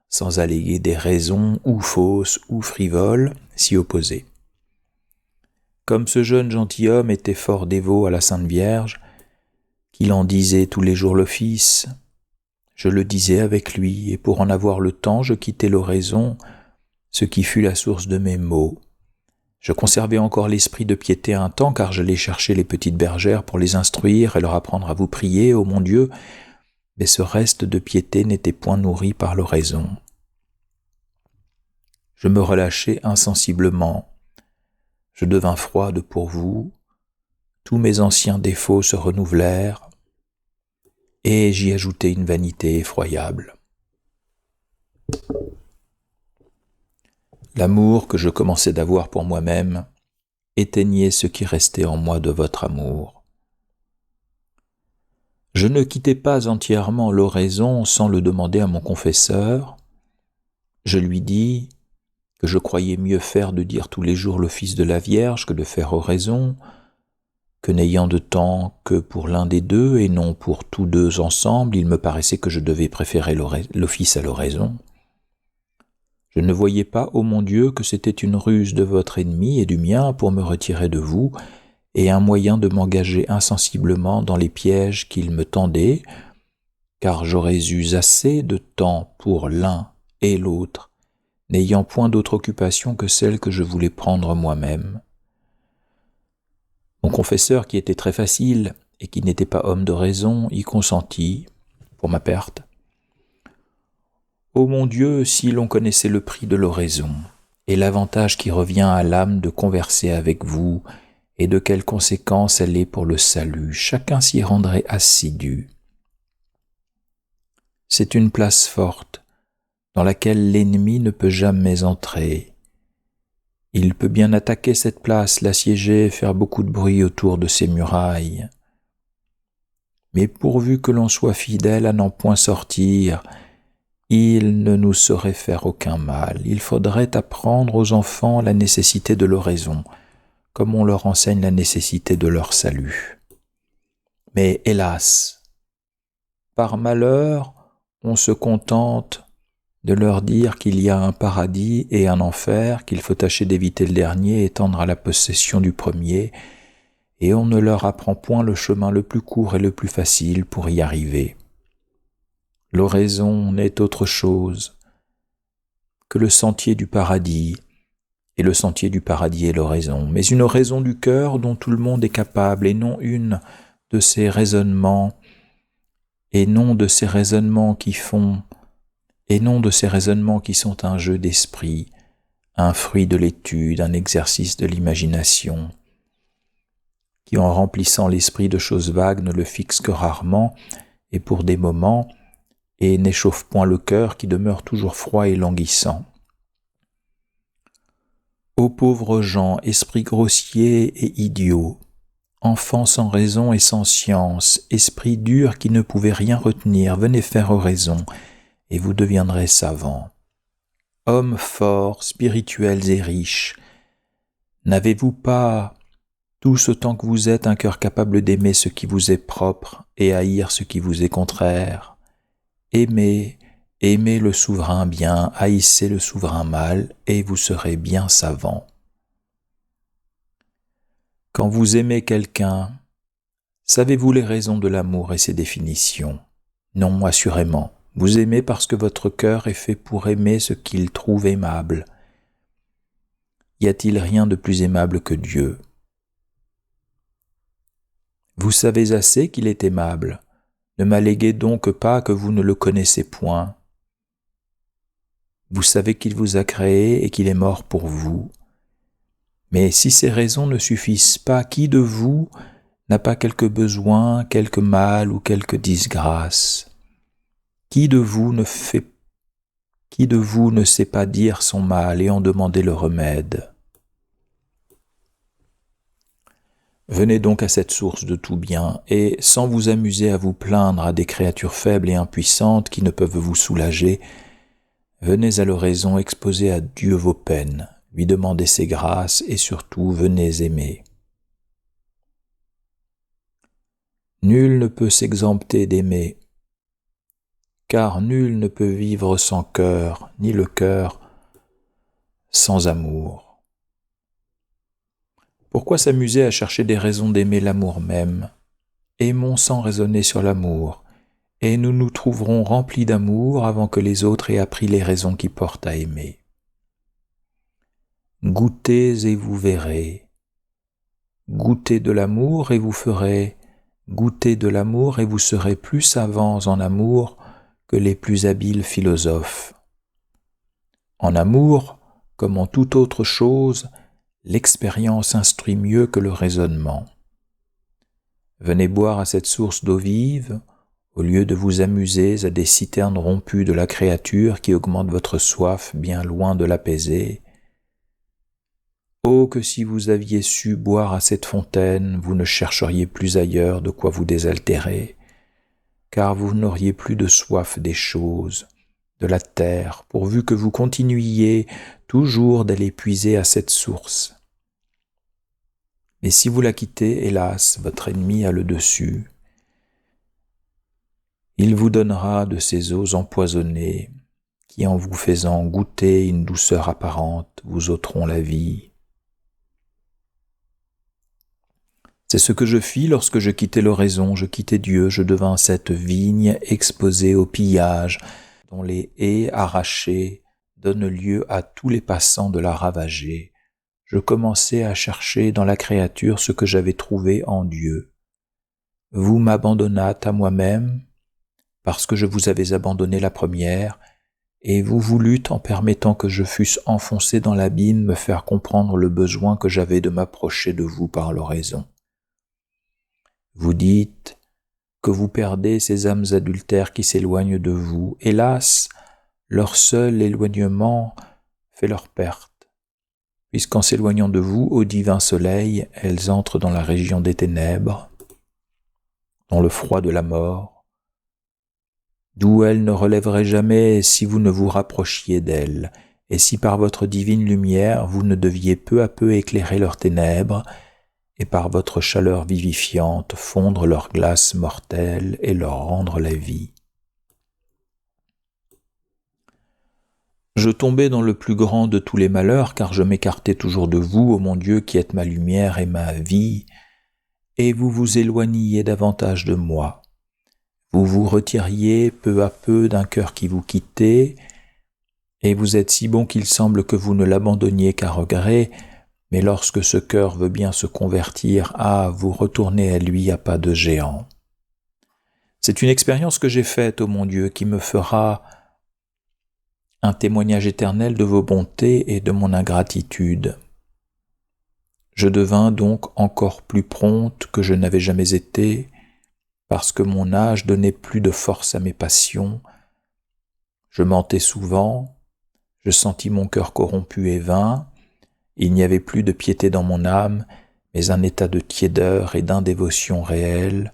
sans alléguer des raisons ou fausses ou frivoles, s'y opposait. Comme ce jeune gentilhomme était fort dévot à la Sainte Vierge, qu'il en disait tous les jours l'office, je le disais avec lui, et pour en avoir le temps, je quittai l'oraison, ce qui fut la source de mes maux. Je conservais encore l'esprit de piété un temps, car j'allais chercher les petites bergères pour les instruire et leur apprendre à vous prier, ô mon Dieu, mais ce reste de piété n'était point nourri par l'oraison. Je me relâchai insensiblement. Je devins froide pour vous, tous mes anciens défauts se renouvelèrent, et j'y ajoutai une vanité effroyable. L'amour que je commençais d'avoir pour moi-même éteignait ce qui restait en moi de votre amour. Je ne quittai pas entièrement l'oraison sans le demander à mon confesseur. Je lui dis que je croyais mieux faire de dire tous les jours l'office de la Vierge que de faire oraison, que n'ayant de temps que pour l'un des deux et non pour tous deux ensemble, il me paraissait que je devais préférer l'office à l'oraison. Je ne voyais pas, ô mon Dieu, que c'était une ruse de votre ennemi et du mien pour me retirer de vous, et un moyen de m'engager insensiblement dans les pièges qu'il me tendait, car j'aurais eu assez de temps pour l'un et l'autre, n'ayant point d'autre occupation que celle que je voulais prendre moi-même. Mon confesseur, qui était très facile et qui n'était pas homme de raison, y consentit, pour ma perte. Ô mon Dieu, si l'on connaissait le prix de l'oraison, et l'avantage qui revient à l'âme de converser avec vous, et de quelles conséquences elle est pour le salut, chacun s'y rendrait assidu. C'est une place forte, dans laquelle l'ennemi ne peut jamais entrer. Il peut bien attaquer cette place, l'assiéger, faire beaucoup de bruit autour de ses murailles. Mais pourvu que l'on soit fidèle à n'en point sortir, il ne nous saurait faire aucun mal. Il faudrait apprendre aux enfants la nécessité de l'oraison, comme on leur enseigne la nécessité de leur salut. Mais hélas, par malheur, on se contente de leur dire qu'il y a un paradis et un enfer, qu'il faut tâcher d'éviter le dernier et tendre à la possession du premier, et on ne leur apprend point le chemin le plus court et le plus facile pour y arriver. L'oraison n'est autre chose que le sentier du paradis, et le sentier du paradis est l'oraison, mais une oraison du cœur dont tout le monde est capable, et non une de ces raisonnements, qui sont un jeu d'esprit, un fruit de l'étude, un exercice de l'imagination, qui en remplissant l'esprit de choses vagues ne le fixe que rarement et pour des moments, et n'échauffe point le cœur qui demeure toujours froid et languissant. Ô pauvres gens, esprits grossiers et idiots, enfants sans raison et sans science, esprits durs qui ne pouvaient rien retenir, venez faire oraison, et vous deviendrez savants. Hommes forts, spirituels et riches, N'avez-vous pas, tous autant que vous êtes, un cœur capable d'aimer ce qui vous est propre et haïr ce qui vous est contraire? Aimez, aimez le souverain bien, haïssez le souverain mal, et vous serez bien savant. Quand vous aimez quelqu'un, savez-vous les raisons de l'amour et ses définitions? Non, assurément. Vous aimez parce que votre cœur est fait pour aimer ce qu'il trouve aimable. Y a-t-il rien de plus aimable que Dieu? Vous savez assez qu'il est aimable. Ne m'alléguez donc pas que vous ne le connaissez point. Vous savez qu'il vous a créé et qu'il est mort pour vous. Mais si ces raisons ne suffisent pas, qui de vous n'a pas quelque besoin, quelque mal ou quelque disgrâce? Qui de vous ne sait pas dire son mal et en demander le remède? Venez donc à cette source de tout bien, et sans vous amuser à vous plaindre à des créatures faibles et impuissantes qui ne peuvent vous soulager, venez à l'oraison exposer à Dieu vos peines, lui demander ses grâces et surtout venez aimer. Nul ne peut s'exempter d'aimer, car nul ne peut vivre sans cœur, ni le cœur sans amour. Pourquoi s'amuser à chercher des raisons d'aimer l'amour même? Aimons sans raisonner sur l'amour, et nous nous trouverons remplis d'amour avant que les autres aient appris les raisons qui portent à aimer. Goûtez et vous verrez. Goûtez de l'amour et vous ferez. Goûtez de l'amour et vous serez plus savants en amour que les plus habiles philosophes. En amour, comme en toute autre chose, l'expérience instruit mieux que le raisonnement. Venez boire à cette source d'eau vive, au lieu de vous amuser à des citernes rompues de la créature qui augmentent votre soif bien loin de l'apaiser. Oh, que si vous aviez su boire à cette fontaine, vous ne chercheriez plus ailleurs de quoi vous désaltérer, car vous n'auriez plus de soif des choses, de la terre, pourvu que vous continuiez toujours d'aller puiser à cette source. Mais si vous la quittez, hélas, votre ennemi a le dessus. Il vous donnera de ces eaux empoisonnées, qui en vous faisant goûter une douceur apparente, vous ôteront la vie. C'est ce que je fis lorsque je quittai l'oraison, je quittai Dieu, je devins cette vigne exposée au pillage, dont les haies arrachées donnent lieu à tous les passants de la ravager. Je commençai à chercher dans la créature ce que j'avais trouvé en Dieu. Vous m'abandonnâtes à moi-même, parce que je vous avais abandonné la première, et vous voulûtes, en permettant que je fusse enfoncé dans l'abîme, me faire comprendre le besoin que j'avais de m'approcher de vous par l'oraison. Vous dites que vous perdez ces âmes adultères qui s'éloignent de vous. Hélas, leur seul éloignement fait leur perte, puisqu'en s'éloignant de vous, au divin soleil, elles entrent dans la région des ténèbres, dans le froid de la mort, d'où elles ne relèveraient jamais si vous ne vous rapprochiez d'elles, et si par votre divine lumière vous ne deviez peu à peu éclairer leurs ténèbres, et par votre chaleur vivifiante fondre leur glace mortelle et leur rendre la vie. Je tombai dans le plus grand de tous les malheurs, car je m'écartais toujours de vous, ô mon Dieu, qui êtes ma lumière et ma vie, et vous vous éloigniez davantage de moi. Vous vous retiriez peu à peu d'un cœur qui vous quittait, et vous êtes si bon qu'il semble que vous ne l'abandonniez qu'à regret, mais lorsque ce cœur veut bien se convertir, vous retournez à lui à pas de géant. C'est une expérience que j'ai faite, ô mon Dieu, qui me fera un témoignage éternel de vos bontés et de mon ingratitude. Je devins donc encore plus prompte que je n'avais jamais été, parce que mon âge donnait plus de force à mes passions. Je mentais souvent, je sentis mon cœur corrompu et vain. Il n'y avait plus de piété dans mon âme, mais un état de tiédeur et d'indévotion réelle.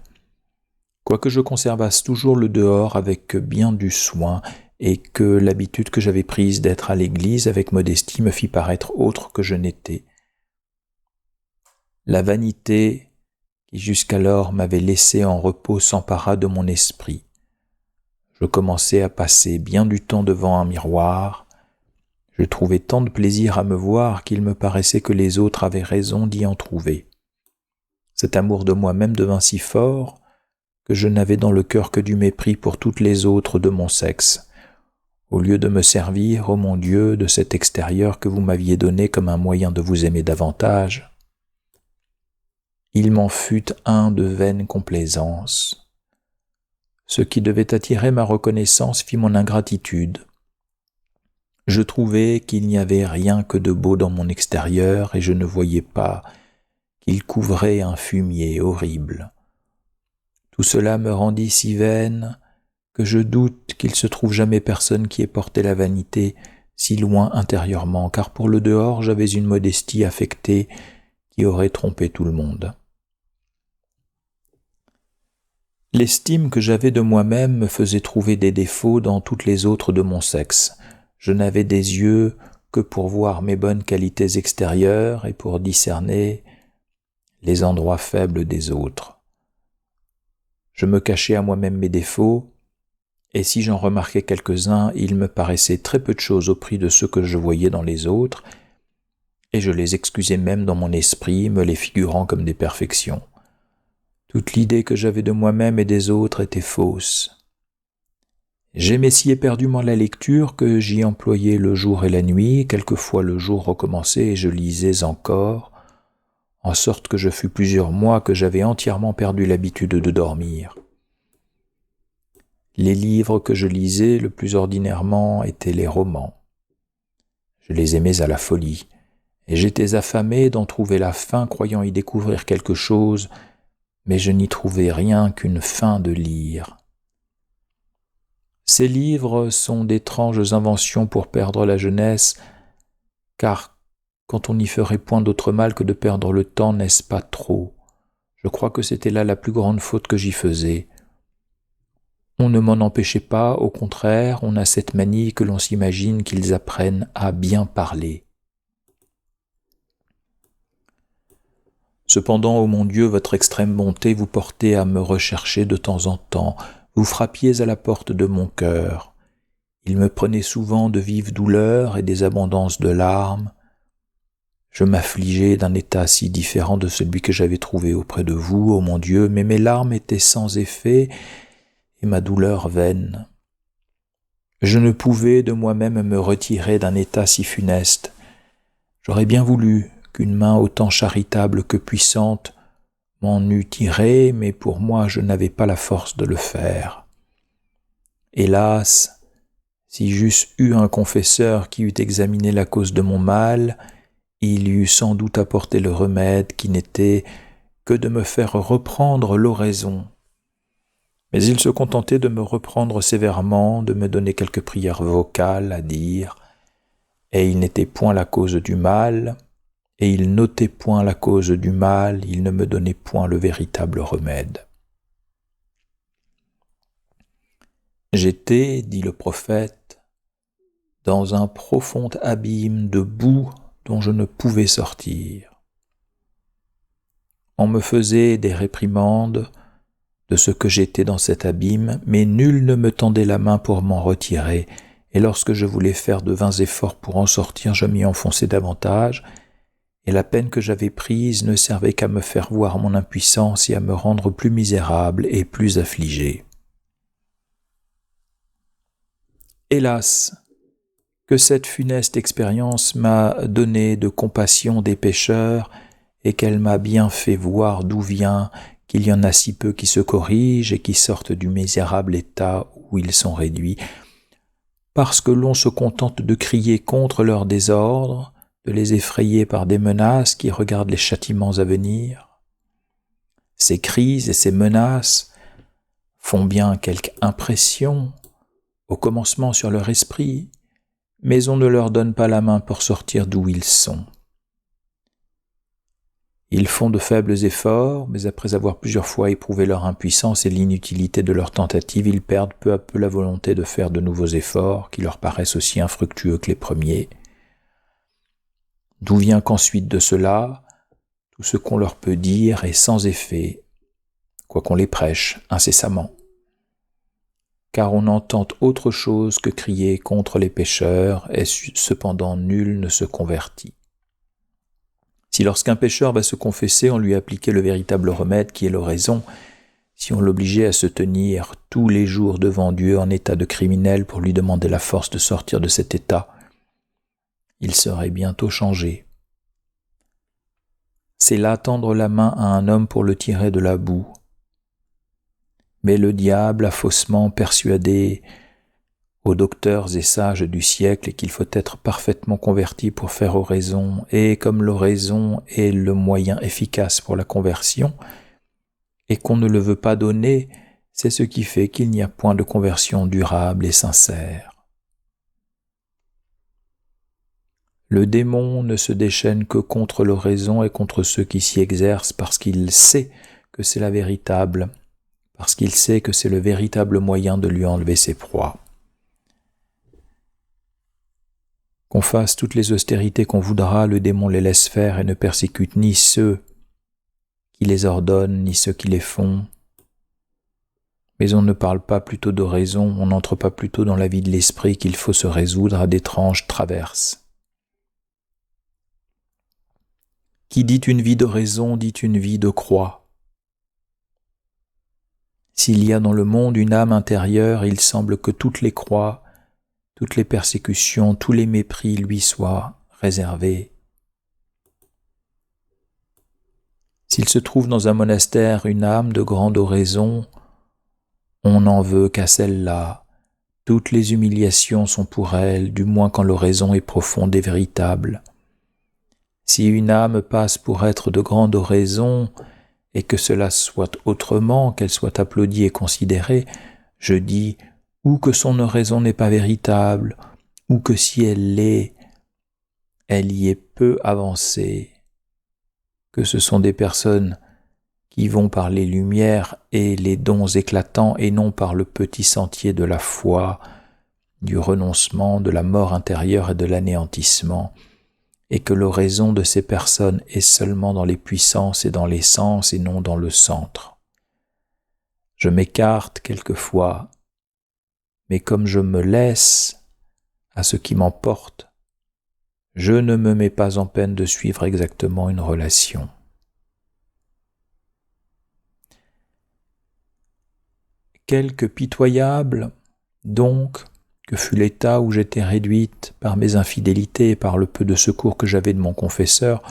Quoique je conservasse toujours le dehors avec bien du soin, et que l'habitude que j'avais prise d'être à l'église avec modestie me fit paraître autre que je n'étais. La vanité, qui jusqu'alors m'avait laissé en repos, s'empara de mon esprit. Je commençai à passer bien du temps devant un miroir. Je trouvais tant de plaisir à me voir qu'il me paraissait que les autres avaient raison d'y en trouver. Cet amour de moi-même devint si fort que je n'avais dans le cœur que du mépris pour toutes les autres de mon sexe, au lieu de me servir, ô mon Dieu, de cet extérieur que vous m'aviez donné comme un moyen de vous aimer davantage. Il m'en fut un de vaine complaisance. Ce qui devait attirer ma reconnaissance fit mon ingratitude. Je trouvais qu'il n'y avait rien que de beau dans mon extérieur et je ne voyais pas qu'il couvrait un fumier horrible. Tout cela me rendit si vaine que je doute qu'il se trouve jamais personne qui ait porté la vanité si loin intérieurement, car pour le dehors j'avais une modestie affectée qui aurait trompé tout le monde. L'estime que j'avais de moi-même me faisait trouver des défauts dans toutes les autres de mon sexe. Je n'avais des yeux que pour voir mes bonnes qualités extérieures et pour discerner les endroits faibles des autres. Je me cachais à moi-même mes défauts, et si j'en remarquais quelques-uns, il me paraissait très peu de choses au prix de ceux que je voyais dans les autres, et je les excusais même dans mon esprit, me les figurant comme des perfections. Toute l'idée que j'avais de moi-même et des autres était fausse. J'aimais si éperdument la lecture que j'y employais le jour et la nuit, quelquefois le jour recommençait et je lisais encore, en sorte que je fus plusieurs mois que j'avais entièrement perdu l'habitude de dormir. Les livres que je lisais le plus ordinairement étaient les romans. Je les aimais à la folie, et j'étais affamé d'en trouver la fin, croyant y découvrir quelque chose, mais je n'y trouvais rien qu'une faim de lire. Ces livres sont d'étranges inventions pour perdre la jeunesse, car quand on n'y ferait point d'autre mal que de perdre le temps, n'est-ce pas trop? Je crois que c'était là la plus grande faute que j'y faisais. On ne m'en empêchait pas, au contraire, on a cette manie que l'on s'imagine qu'ils apprennent à bien parler. Cependant, ô mon Dieu, votre extrême bonté vous portait à me rechercher de temps en temps, vous frappiez à la porte de mon cœur. Il me prenait souvent de vives douleurs et des abondances de larmes. Je m'affligeais d'un état si différent de celui que j'avais trouvé auprès de vous, ô mon Dieu, mais mes larmes étaient sans effet et ma douleur vaine. Je ne pouvais de moi-même me retirer d'un état si funeste. J'aurais bien voulu qu'une main autant charitable que puissante m'en eût tiré, mais pour moi je n'avais pas la force de le faire. Hélas, si j'eusse eu un confesseur qui eût examiné la cause de mon mal, il eût sans doute apporté le remède qui n'était que de me faire reprendre l'oraison. Mais il se contentait de me reprendre sévèrement, de me donner quelques prières vocales à dire, et il n'était point la cause du mal, et il n'ôtait point la cause du mal, il ne me donnait point le véritable remède. J'étais, dit le prophète, dans un profond abîme de boue dont je ne pouvais sortir. On me faisait des réprimandes de ce que j'étais dans cet abîme, mais nul ne me tendait la main pour m'en retirer, et lorsque je voulais faire de vains efforts pour en sortir, je m'y enfonçais davantage, et la peine que j'avais prise ne servait qu'à me faire voir mon impuissance et à me rendre plus misérable et plus affligé. Hélas, que cette funeste expérience m'a donné de compassion des pécheurs et qu'elle m'a bien fait voir d'où vient qu'il y en a si peu qui se corrigent et qui sortent du misérable état où ils sont réduits, parce que l'on se contente de crier contre leur désordre, de les effrayer par des menaces qui regardent les châtiments à venir. Ces cris et ces menaces font bien quelque impression au commencement sur leur esprit, mais on ne leur donne pas la main pour sortir d'où ils sont. Ils font de faibles efforts, mais après avoir plusieurs fois éprouvé leur impuissance et l'inutilité de leurs tentatives, ils perdent peu à peu la volonté de faire de nouveaux efforts qui leur paraissent aussi infructueux que les premiers. D'où vient qu'ensuite de cela, tout tout ce qu'on leur peut dire est sans effet, quoiqu'on les prêche incessamment. Car on entend autre chose que crier contre les pécheurs, et cependant nul ne se convertit. Si lorsqu'un pécheur va se confesser, on lui appliquait le véritable remède qui est l'oraison, si on l'obligeait à se tenir tous les jours devant Dieu en état de criminel pour lui demander la force de sortir de cet état, il serait bientôt changé. C'est là tendre la main à un homme pour le tirer de la boue. Mais le diable a faussement persuadé aux docteurs et sages du siècle qu'il faut être parfaitement converti pour faire oraison, et comme l'oraison est le moyen efficace pour la conversion, et qu'on ne le veut pas donner, c'est ce qui fait qu'il n'y a point de conversion durable et sincère. Le démon ne se déchaîne que contre l'oraison et contre ceux qui s'y exercent parce qu'il sait que c'est la véritable, parce qu'il sait que c'est le véritable moyen de lui enlever ses proies. Qu'on fasse toutes les austérités qu'on voudra, le démon les laisse faire et ne persécute ni ceux qui les ordonnent, ni ceux qui les font. Mais on ne parle pas plutôt d'oraison, on n'entre pas plutôt dans la vie de l'esprit qu'il faut se résoudre à d'étranges traverses. Qui dit une vie d'oraison dit une vie de croix. S'il y a dans le monde une âme intérieure, il semble que toutes les croix, toutes les persécutions, tous les mépris lui soient réservés. S'il se trouve dans un monastère une âme de grande oraison, on n'en veut qu'à celle-là. Toutes les humiliations sont pour elle, du moins quand l'oraison est profonde et véritable. Si une âme passe pour être de grande oraison, et que cela soit autrement, qu'elle soit applaudie et considérée, je dis, ou que son oraison n'est pas véritable, ou que si elle l'est, elle y est peu avancée, que ce sont des personnes qui vont par les lumières et les dons éclatants et non par le petit sentier de la foi, du renoncement, de la mort intérieure et de l'anéantissement, et que l'oraison de ces personnes est seulement dans les puissances et dans les sens et non dans le centre. Je m'écarte quelquefois, mais comme je me laisse à ce qui m'emporte, je ne me mets pas en peine de suivre exactement une relation. Quelque pitoyable, donc, que fut l'état où j'étais réduite par mes infidélités et par le peu de secours que j'avais de mon confesseur,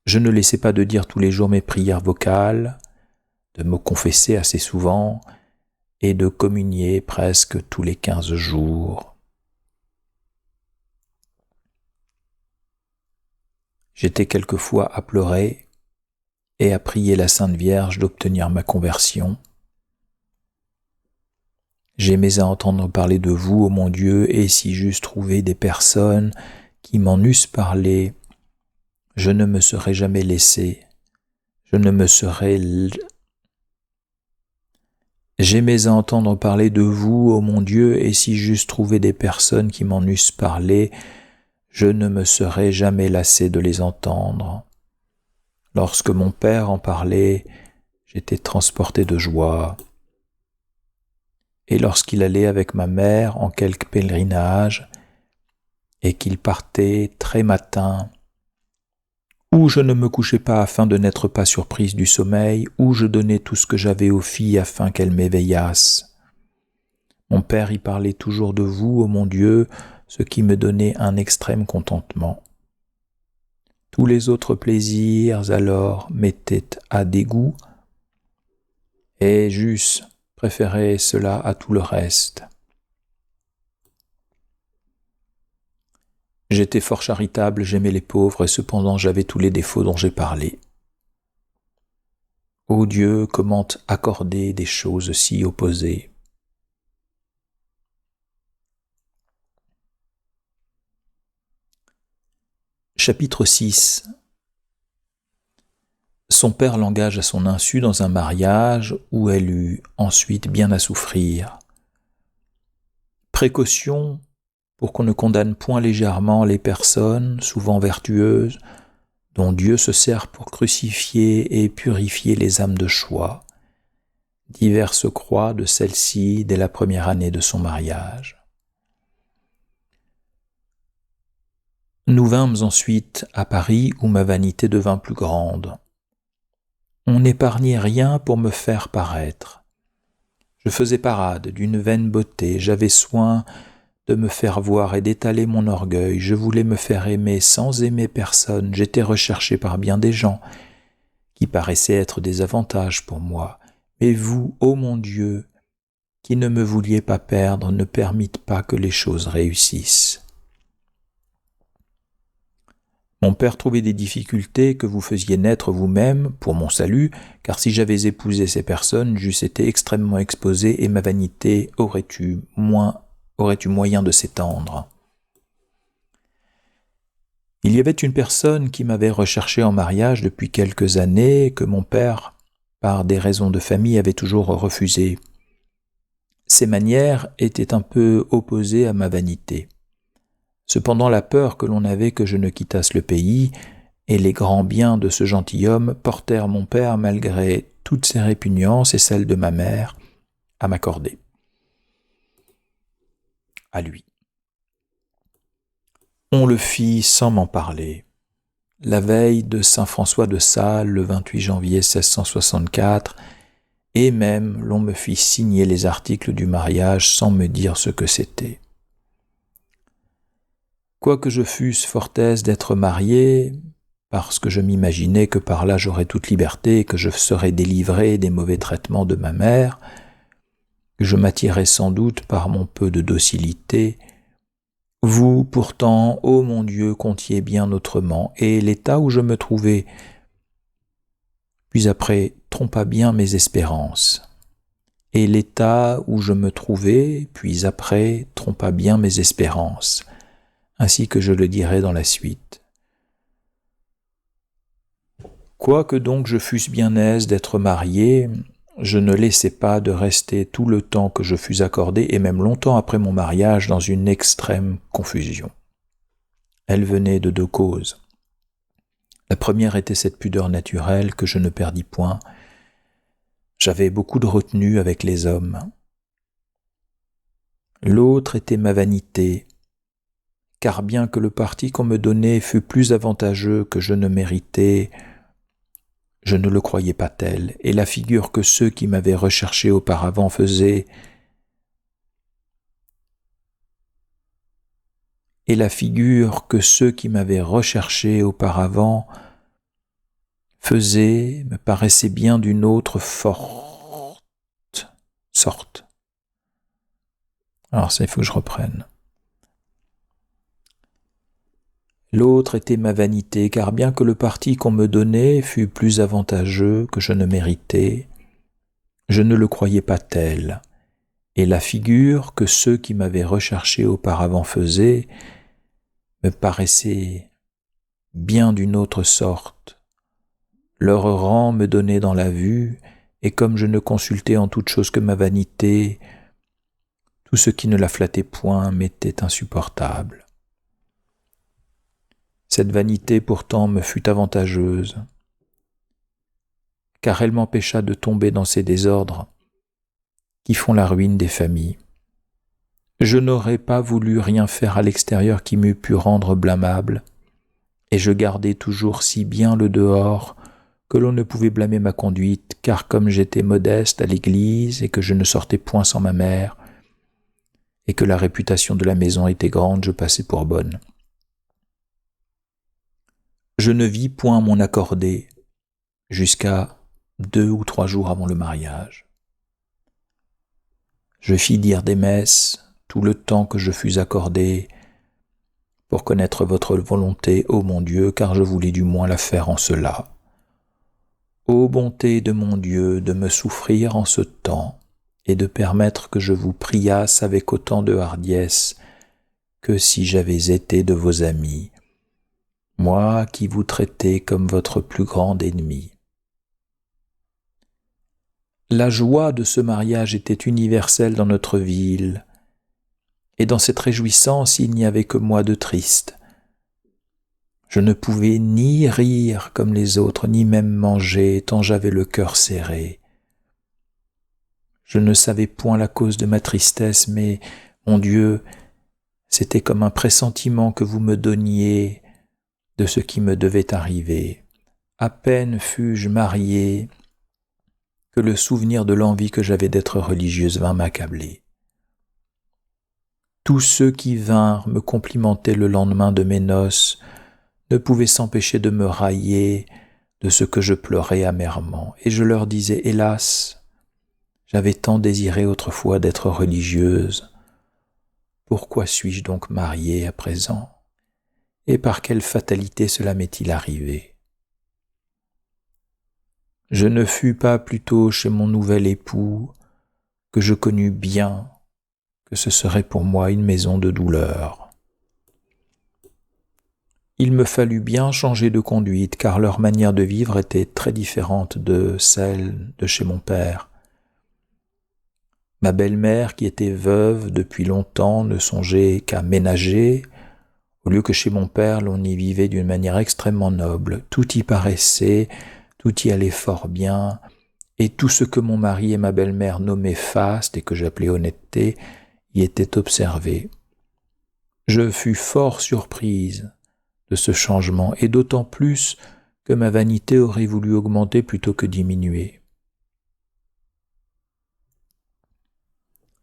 je ne laissais pas de dire tous les jours mes prières vocales, de me confesser assez souvent et de communier presque tous les 15 jours. J'étais quelquefois à pleurer et à prier la Sainte Vierge d'obtenir ma conversion. J'aimais à entendre parler de vous, ô mon Dieu, et si j'eusse trouvé des personnes qui m'en eussent parlé, je ne me serais jamais laissé, J'aimais à entendre parler de vous, ô mon Dieu, et si j'eusse trouvé des personnes qui m'en eussent parlé, je ne me serais jamais lassé de les entendre. Lorsque mon père en parlait, j'étais transporté de joie. Et lorsqu'il allait avec ma mère en quelque pèlerinage, et qu'il partait très matin, où je ne me couchais pas afin de n'être pas surprise du sommeil, où je donnais tout ce que j'avais aux filles afin qu'elles m'éveillassent. Mon père y parlait toujours de vous, ô mon Dieu, ce qui me donnait un extrême contentement. Tous les autres plaisirs alors m'étaient à dégoût, et j'eusse préféré cela à tout le reste. J'étais fort charitable, j'aimais les pauvres, et cependant j'avais tous les défauts dont j'ai parlé. Ô Dieu, comment accorder des choses si opposées? Chapitre 6. Son père l'engage à son insu dans un mariage où elle eut ensuite bien à souffrir. Précaution pour qu'on ne condamne point légèrement les personnes, souvent vertueuses, dont Dieu se sert pour crucifier et purifier les âmes de choix, diverses croix de celle-ci dès la première année de son mariage. Nous vînmes ensuite à Paris où ma vanité devint plus grande. On n'épargnait rien pour me faire paraître. Je faisais parade d'une vaine beauté, j'avais soin de me faire voir et d'étaler mon orgueil, je voulais me faire aimer sans aimer personne, j'étais recherché par bien des gens qui paraissaient être des avantages pour moi. Mais vous, ô mon Dieu, qui ne me vouliez pas perdre, ne permittez pas que les choses réussissent. Mon père trouvait des difficultés que vous faisiez naître vous-même pour mon salut, car si j'avais épousé ces personnes, j'eusse été extrêmement exposé et ma vanité aurait eu moyen de s'étendre. Il y avait une personne qui m'avait recherché en mariage depuis quelques années, que mon père, par des raisons de famille, avait toujours refusé. Ses manières étaient un peu opposées à ma vanité. Cependant, la peur que l'on avait que je ne quittasse le pays et les grands biens de ce gentilhomme portèrent mon père, malgré toutes ses répugnances et celles de ma mère, à m'accorder à lui. On le fit sans m'en parler. La veille de Saint François de Sales, le 28 janvier 1664, et même l'on me fit signer les articles du mariage sans me dire ce que c'était. Quoique je fusse fort aise d'être marié, parce que je m'imaginais que par là j'aurais toute liberté et que je serais délivré des mauvais traitements de ma mère, que je m'attirais sans doute par mon peu de docilité, vous, pourtant, ô mon Dieu, comptiez bien autrement, et l'état où je me trouvais, puis après, trompa bien mes espérances. Et l'état où je me trouvais, puis après, trompa bien mes espérances, ainsi que je le dirai dans la suite. Quoique donc je fusse bien aise d'être marié, je ne laissai pas de rester tout le temps que je fus accordé, et même longtemps après mon mariage, dans une extrême confusion. Elle venait de deux causes. La première était cette pudeur naturelle que je ne perdis point. J'avais beaucoup de retenue avec les hommes. L'autre était ma vanité, car bien que le parti qu'on me donnait fût plus avantageux que je ne méritais, je ne le croyais pas tel, et la figure que ceux qui m'avaient recherché auparavant faisaient, me paraissait bien d'une autre sorte. Alors ça, il faut que je reprenne. L'autre était ma vanité, car bien que le parti qu'on me donnait fût plus avantageux que je ne méritais, je ne le croyais pas tel, et la figure que ceux qui m'avaient recherché auparavant faisaient me paraissait bien d'une autre sorte. Leur rang me donnait dans la vue, et comme je ne consultais en toute chose que ma vanité, tout ce qui ne la flattait point m'était insupportable. Cette vanité pourtant me fut avantageuse, car elle m'empêcha de tomber dans ces désordres qui font la ruine des familles. Je n'aurais pas voulu rien faire à l'extérieur qui m'eût pu rendre blâmable, et je gardais toujours si bien le dehors que l'on ne pouvait blâmer ma conduite, car comme j'étais modeste à l'église et que je ne sortais point sans ma mère, et que la réputation de la maison était grande, je passais pour bonne. Je ne vis point mon accordé jusqu'à 2 ou 3 jours avant le mariage. Je fis dire des messes tout le temps que je fus accordé pour connaître votre volonté, ô mon Dieu, car je voulais du moins la faire en cela. Ô bonté de mon Dieu, de me souffrir en ce temps et de permettre que je vous priasse avec autant de hardiesse que si j'avais été de vos amis, moi qui vous traitez comme votre plus grand ennemi. La joie de ce mariage était universelle dans notre ville, et dans cette réjouissance il n'y avait que moi de triste. Je ne pouvais ni rire comme les autres, ni même manger, tant j'avais le cœur serré. Je ne savais point la cause de ma tristesse, mais, mon Dieu, c'était comme un pressentiment que vous me donniez de ce qui me devait arriver. À peine fus-je marié que le souvenir de l'envie que j'avais d'être religieuse vint m'accabler. Tous ceux qui vinrent me complimenter le lendemain de mes noces ne pouvaient s'empêcher de me railler de ce que je pleurais amèrement, et je leur disais, hélas, j'avais tant désiré autrefois d'être religieuse, pourquoi suis-je donc mariée à présent, et par quelle fatalité cela m'est-il arrivé? Je ne fus pas plutôt chez mon nouvel époux que je connus bien que ce serait pour moi une maison de douleur. Il me fallut bien changer de conduite, car leur manière de vivre était très différente de celle de chez mon père. Ma belle-mère, qui était veuve depuis longtemps, ne songeait qu'à ménager, au lieu que chez mon père l'on y vivait d'une manière extrêmement noble. Tout y paraissait, tout y allait fort bien, et tout ce que mon mari et ma belle-mère nommaient faste et que j'appelais honnêteté y était observé. Je fus fort surprise de ce changement, et d'autant plus que ma vanité aurait voulu augmenter plutôt que diminuer.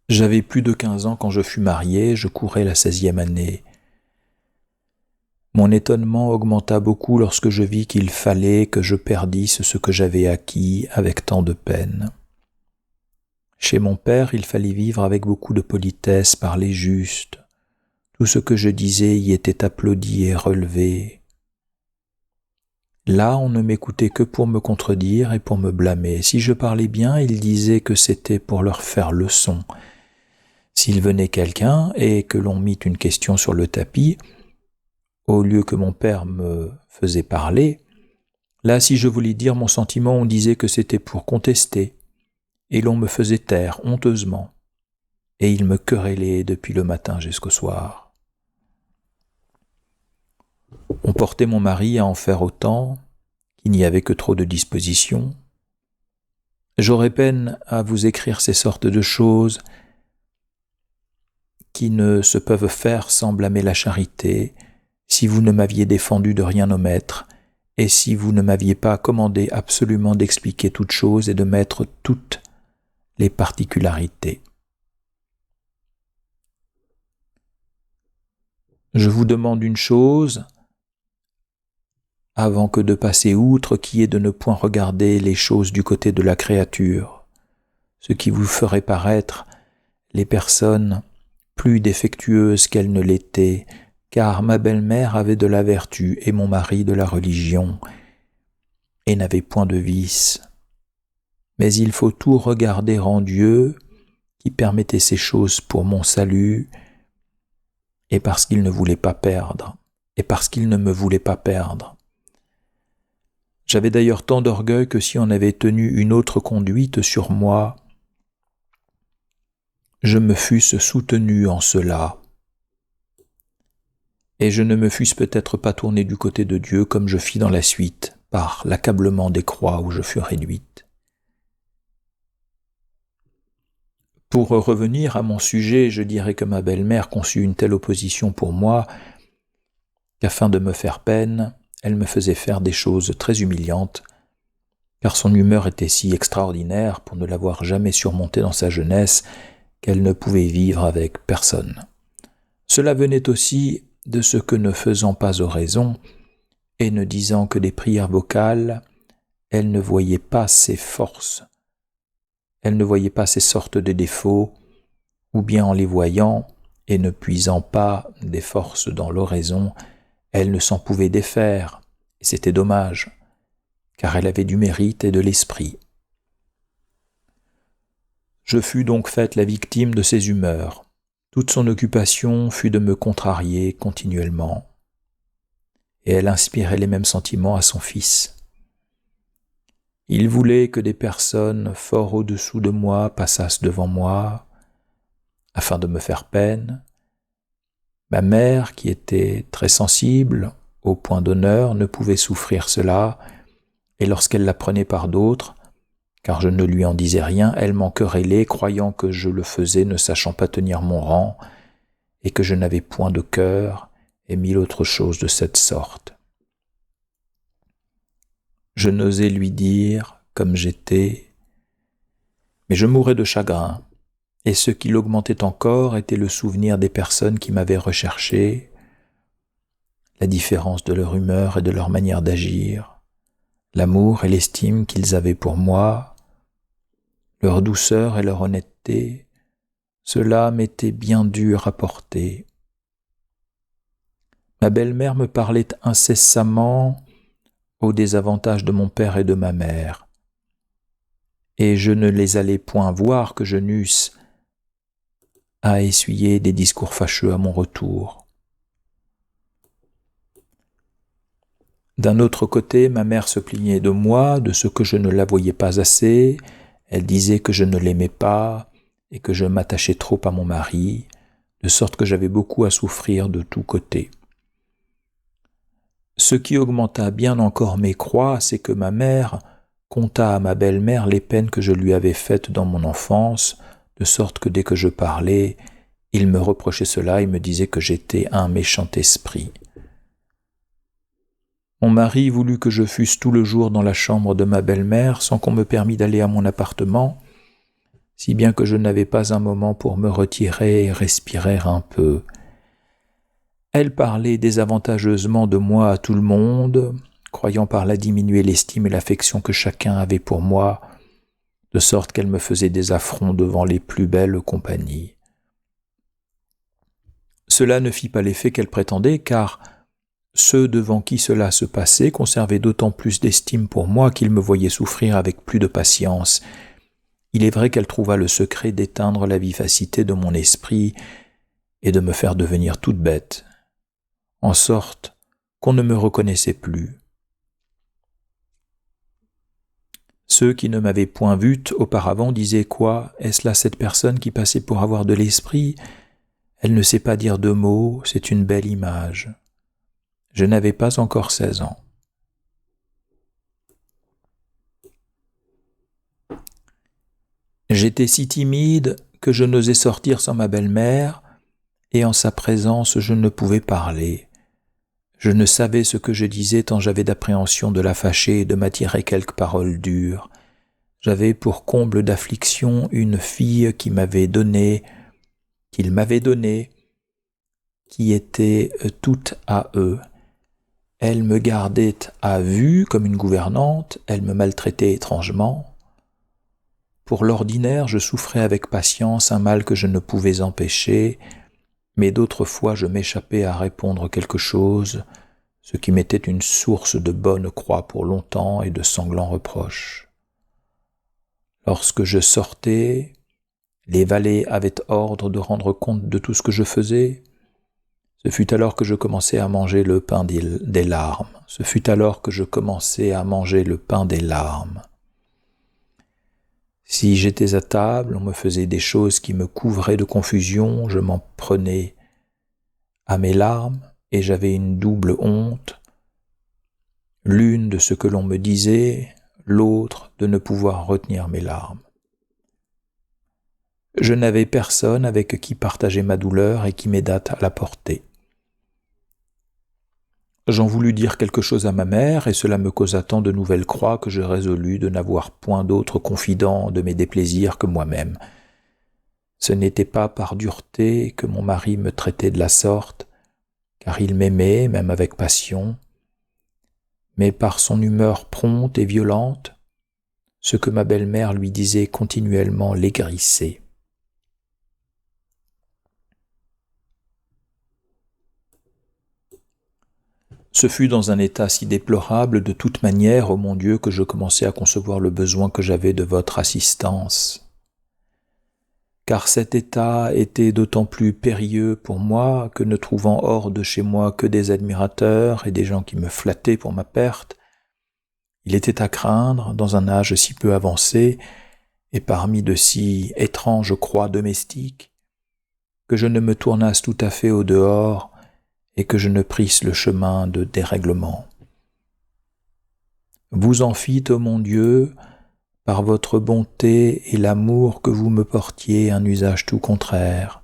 J'avais plus de 15 ans quand je fus marié, je courais la 16e année. Mon étonnement augmenta beaucoup lorsque je vis qu'il fallait que je perdisse ce que j'avais acquis avec tant de peine. Chez mon père, il fallait vivre avec beaucoup de politesse, parler juste. Tout ce que je disais y était applaudi et relevé. Là, on ne m'écoutait que pour me contredire et pour me blâmer. Si je parlais bien, ils disaient que c'était pour leur faire leçon. S'il venait quelqu'un et que l'on mit une question sur le tapis, au lieu que mon père me faisait parler, là, si je voulais dire mon sentiment, on disait que c'était pour contester, et l'on me faisait taire honteusement, et il me querellait depuis le matin jusqu'au soir. On portait mon mari à en faire autant, qu'il n'y avait que trop de dispositions. J'aurais peine à vous écrire ces sortes de choses qui ne se peuvent faire sans blâmer la charité, si vous ne m'aviez défendu de rien omettre, et si vous ne m'aviez pas commandé absolument d'expliquer toutes choses et de mettre toutes les particularités. Je vous demande une chose, avant que de passer outre, qui est de ne point regarder les choses du côté de la créature, ce qui vous ferait paraître les personnes plus défectueuses qu'elles ne l'étaient, car ma belle-mère avait de la vertu et mon mari de la religion, et n'avait point de vice. Mais il faut tout regarder en Dieu, qui permettait ces choses pour mon salut, et parce qu'il ne voulait pas perdre, et parce qu'il ne me voulait pas perdre. J'avais d'ailleurs tant d'orgueil que si on avait tenu une autre conduite sur moi, je me fusse soutenu en cela, et je ne me fusse peut-être pas tourné du côté de Dieu comme je fis dans la suite, par l'accablement des croix où je fus réduite. Pour revenir à mon sujet, je dirais que ma belle-mère conçut une telle opposition pour moi qu'afin de me faire peine, elle me faisait faire des choses très humiliantes, car son humeur était si extraordinaire pour ne l'avoir jamais surmontée dans sa jeunesse qu'elle ne pouvait vivre avec personne. Cela venait aussi de ce que, ne faisant pas oraison et ne disant que des prières vocales, elle ne voyait pas ses forces, elle ne voyait pas ces sortes de défauts, ou bien en les voyant et ne puisant pas des forces dans l'oraison, elle ne s'en pouvait défaire, et c'était dommage, car elle avait du mérite et de l'esprit. Je fus donc faite la victime de ses humeurs. Toute son occupation fut de me contrarier continuellement, et elle inspirait les mêmes sentiments à son fils. Il voulait que des personnes fort au-dessous de moi passassent devant moi, afin de me faire peine. Ma mère, qui était très sensible, au point d'honneur, ne pouvait souffrir cela, et lorsqu'elle l'apprenait par d'autres, car je ne lui en disais rien, elle m'en querellait, croyant que je le faisais ne sachant pas tenir mon rang, et que je n'avais point de cœur, et mille autres choses de cette sorte. Je n'osais lui dire comme j'étais, mais je mourais de chagrin, et ce qui l'augmentait encore était le souvenir des personnes qui m'avaient recherché, la différence de leur humeur et de leur manière d'agir, l'amour et l'estime qu'ils avaient pour moi, leur douceur et leur honnêteté, cela m'était bien dur à porter. Ma belle-mère me parlait incessamment aux désavantages de mon père et de ma mère, et je ne les allais point voir que je n'eusse à essuyer des discours fâcheux à mon retour. D'un autre côté, ma mère se plaignait de moi, de ce que je ne la voyais pas assez, elle disait que je ne l'aimais pas et que je m'attachais trop à mon mari, de sorte que j'avais beaucoup à souffrir de tous côtés. Ce qui augmenta bien encore mes croix, c'est que ma mère conta à ma belle-mère les peines que je lui avais faites dans mon enfance, de sorte que dès que je parlais, il me reprochait cela et me disait que j'étais un méchant esprit. Mon mari voulut que je fusse tout le jour dans la chambre de ma belle-mère sans qu'on me permît d'aller à mon appartement, si bien que je n'avais pas un moment pour me retirer et respirer un peu. Elle parlait désavantageusement de moi à tout le monde, croyant par là diminuer l'estime et l'affection que chacun avait pour moi, de sorte qu'elle me faisait des affronts devant les plus belles compagnies. Cela ne fit pas l'effet qu'elle prétendait, car ceux devant qui cela se passait conservaient d'autant plus d'estime pour moi qu'ils me voyaient souffrir avec plus de patience. Il est vrai qu'elle trouva le secret d'éteindre la vivacité de mon esprit et de me faire devenir toute bête, en sorte qu'on ne me reconnaissait plus. Ceux qui ne m'avaient point vue auparavant disaient « Quoi, est-ce là cette personne qui passait pour avoir de l'esprit ? Elle ne sait pas dire 2 mots, c'est une belle image. » Je n'avais pas encore 16 ans. J'étais si timide que je n'osais sortir sans ma belle-mère, et en sa présence je ne pouvais parler. Je ne savais ce que je disais tant j'avais d'appréhension de la fâcher et de m'attirer quelques paroles dures. J'avais pour comble d'affliction une fille qu'il m'avait donnée, qui était toute à eux. Elle me gardait à vue comme une gouvernante, elle me maltraitait étrangement. Pour l'ordinaire, je souffrais avec patience un mal que je ne pouvais empêcher, mais d'autres fois je m'échappais à répondre quelque chose, ce qui m'était une source de bonne croix pour longtemps et de sanglants reproches. Lorsque je sortais, les valets avaient ordre de rendre compte de tout ce que je faisais. Ce fut alors que je commençai à manger le pain des larmes. Si j'étais à table, on me faisait des choses qui me couvraient de confusion, je m'en prenais à mes larmes et j'avais une double honte, l'une de ce que l'on me disait, l'autre de ne pouvoir retenir mes larmes. Je n'avais personne avec qui partager ma douleur et qui m'aidât à la porter. J'en voulus dire quelque chose à ma mère, et cela me causa tant de nouvelles croix que je résolus de n'avoir point d'autre confident de mes déplaisirs que moi-même. Ce n'était pas par dureté que mon mari me traitait de la sorte, car il m'aimait, même avec passion, mais par son humeur prompte et violente, ce que ma belle-mère lui disait continuellement l'aigrissait. Ce fut dans un état si déplorable de toute manière, ô mon Dieu, que je commençai à concevoir le besoin que j'avais de votre assistance. Car cet état était d'autant plus périlleux pour moi que ne trouvant hors de chez moi que des admirateurs et des gens qui me flattaient pour ma perte, il était à craindre, dans un âge si peu avancé et parmi de si étranges croix domestiques, que je ne me tournasse tout à fait au dehors et que je ne prisse le chemin de dérèglement. Vous en fîtes, ô mon Dieu, par votre bonté et l'amour que vous me portiez, un usage tout contraire.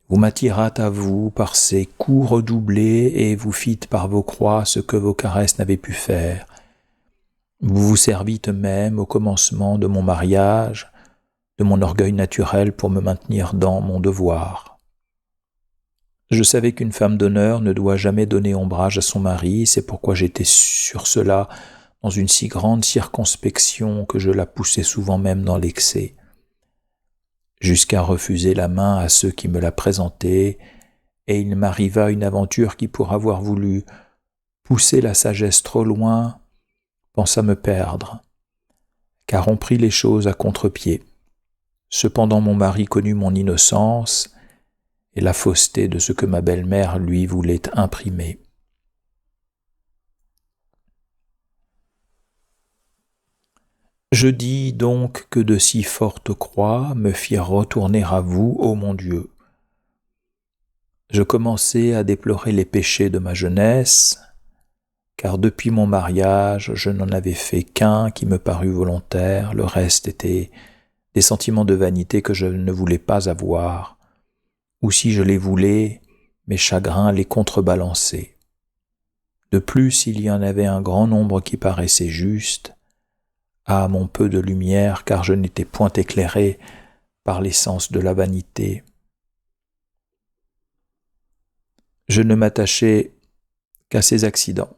Vous m'attirâtes à vous par ces coups redoublés et vous fîtes par vos croix ce que vos caresses n'avaient pu faire. Vous vous servites même au commencement de mon mariage, de mon orgueil naturel pour me maintenir dans mon devoir. Je savais qu'une femme d'honneur ne doit jamais donner ombrage à son mari, c'est pourquoi j'étais sur cela dans une si grande circonspection que je la poussais souvent même dans l'excès, jusqu'à refuser la main à ceux qui me la présentaient, et il m'arriva une aventure qui, pour avoir voulu pousser la sagesse trop loin, pensa me perdre, car on prit les choses à contre-pied. Cependant mon mari connut mon innocence et la fausseté de ce que ma belle-mère lui voulait imprimer. Je dis donc que de si fortes croix me firent retourner à vous, ô mon Dieu. Je commençai à déplorer les péchés de ma jeunesse, car depuis mon mariage, je n'en avais fait qu'un qui me parut volontaire, le reste était des sentiments de vanité que je ne voulais pas avoir, ou si je les voulais, mes chagrins les contrebalançaient. De plus, il y en avait un grand nombre qui paraissaient justes, à mon peu de lumière, car je n'étais point éclairé par l'essence de la vanité. Je ne m'attachais qu'à ces accidents.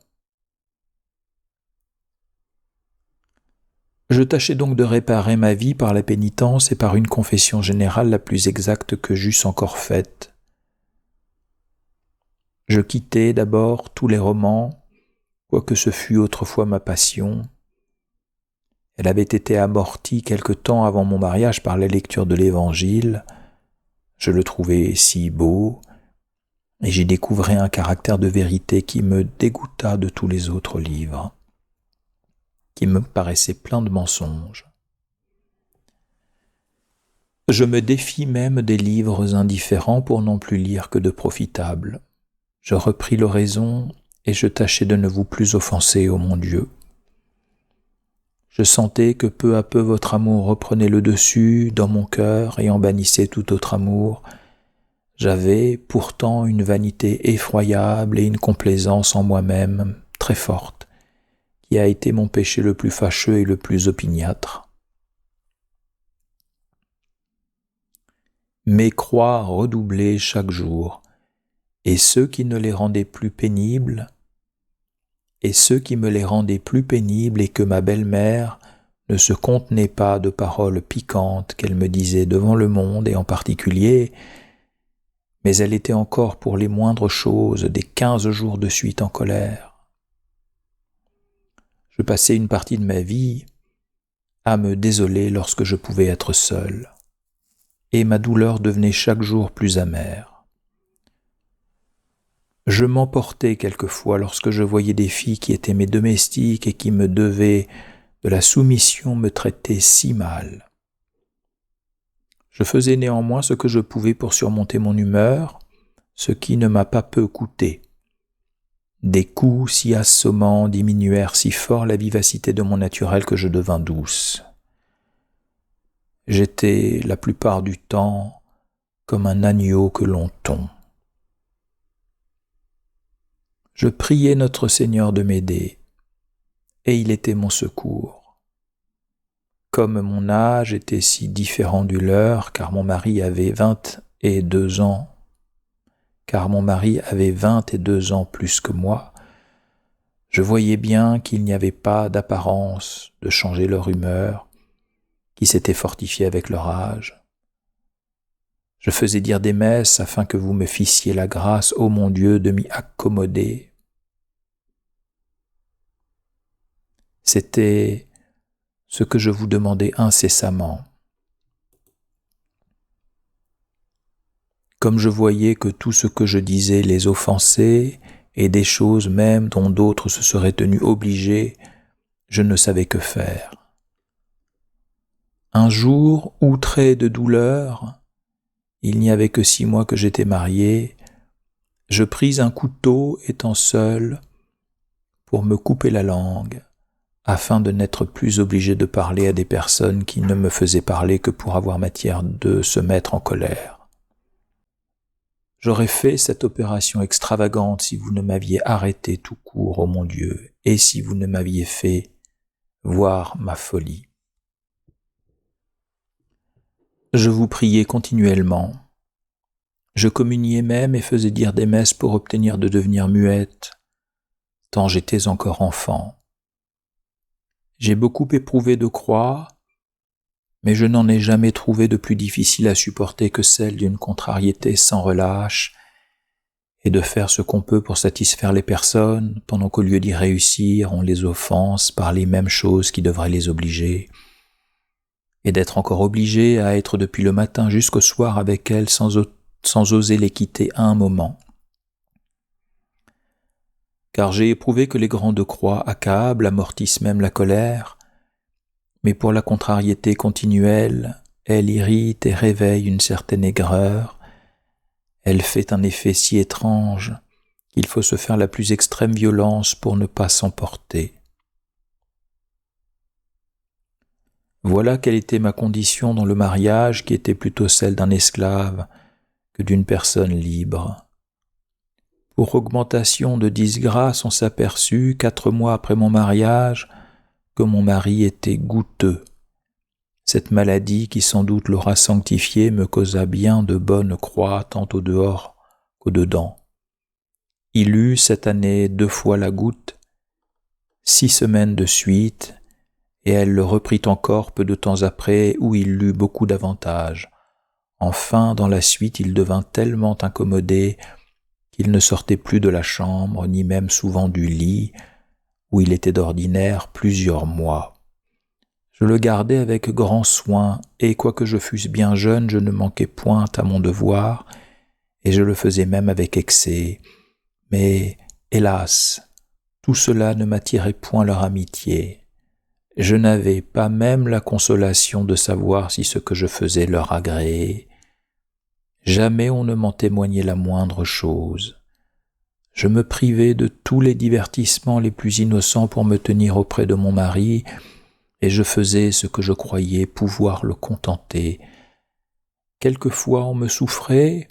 Je tâchai donc de réparer ma vie par la pénitence et par une confession générale la plus exacte que j'eusse encore faite. Je quittai d'abord tous les romans, quoique ce fût autrefois ma passion. Elle avait été amortie quelque temps avant mon mariage par la lecture de l'Évangile. Je le trouvais si beau, et j'y découvrais un caractère de vérité qui me dégoûta de tous les autres livres, qui me paraissaient pleins de mensonges. Je me défis même des livres indifférents pour n'en plus lire que de profitables. Je repris l'oraison et je tâchai de ne vous plus offenser, ô mon Dieu. Je sentais que peu à peu votre amour reprenait le dessus dans mon cœur et en bannissait tout autre amour. J'avais pourtant une vanité effroyable et une complaisance en moi-même très forte, qui a été mon péché le plus fâcheux et le plus opiniâtre. Mes croix redoublaient chaque jour, et ceux qui ne les rendaient plus pénibles, et ceux qui me les rendaient plus pénibles et que ma belle-mère ne se contenait pas de paroles piquantes qu'elle me disait devant le monde et en particulier, mais elle était encore pour les moindres choses des 15 jours de suite en colère. Je passais une partie de ma vie à me désoler lorsque je pouvais être seul, et ma douleur devenait chaque jour plus amère. Je m'emportais quelquefois lorsque je voyais des filles qui étaient mes domestiques et qui me devaient de la soumission me traiter si mal. Je faisais néanmoins ce que je pouvais pour surmonter mon humeur, ce qui ne m'a pas peu coûté. Des coups si assommants diminuèrent si fort la vivacité de mon naturel que je devins douce. J'étais la plupart du temps comme un agneau que l'on tond. Je priai notre Seigneur de m'aider, et il était mon secours. Comme mon âge était si différent du leur, car mon mari avait 22 ans plus que moi, je voyais bien qu'il n'y avait pas d'apparence de changer leur humeur, qui s'était fortifiée avec leur âge. Je faisais dire des messes afin que vous me fissiez la grâce, ô mon Dieu, de m'y accommoder. C'était ce que je vous demandais incessamment. Comme je voyais que tout ce que je disais les offensait, et des choses même dont d'autres se seraient tenus obligés, je ne savais que faire. Un jour, outré de douleur, il n'y avait que 6 mois que j'étais marié, Je pris un couteau étant seul pour me couper la langue, afin de n'être plus obligé de parler à des personnes qui ne me faisaient parler que pour avoir matière de se mettre en colère. J'aurais fait cette opération extravagante si vous ne m'aviez arrêté tout court, ô mon Dieu, et si vous ne m'aviez fait voir ma folie. Je vous priais continuellement. Je communiais même et faisais dire des messes pour obtenir de devenir muette, tant j'étais encore enfant. J'ai beaucoup éprouvé de croire, mais je n'en ai jamais trouvé de plus difficile à supporter que celle d'une contrariété sans relâche et de faire ce qu'on peut pour satisfaire les personnes, pendant qu'au lieu d'y réussir, on les offense par les mêmes choses qui devraient les obliger, et d'être encore obligé à être depuis le matin jusqu'au soir avec elles sans oser les quitter un moment. Car j'ai éprouvé que les grandes croix accablent, amortissent même la colère, mais pour la contrariété continuelle, elle irrite et réveille une certaine aigreur, elle fait un effet si étrange qu'il faut se faire la plus extrême violence pour ne pas s'emporter. Voilà quelle était ma condition dans le mariage qui était plutôt celle d'un esclave que d'une personne libre. Pour augmentation de disgrâce, on s'aperçut, 4 mois après mon mariage, que mon mari était goutteux. Cette maladie, qui sans doute l'aura sanctifié, me causa bien de bonnes croix, tant au dehors qu'au dedans. Il eut cette année 2 fois la goutte, 6 semaines de suite, et elle le reprit encore peu de temps après, où il l'eut beaucoup davantage. Enfin, dans la suite, il devint tellement incommodé qu'il ne sortait plus de la chambre, ni même souvent du lit, où il était d'ordinaire plusieurs mois. Je le gardais avec grand soin, et quoique je fusse bien jeune, je ne manquais point à mon devoir, et je le faisais même avec excès. Mais, hélas, tout cela ne m'attirait point leur amitié. Je n'avais pas même la consolation de savoir si ce que je faisais leur agréait. Jamais on ne m'en témoignait la moindre chose. Je me privais de tous les divertissements les plus innocents pour me tenir auprès de mon mari, et je faisais ce que je croyais pouvoir le contenter. Quelquefois on me souffrait,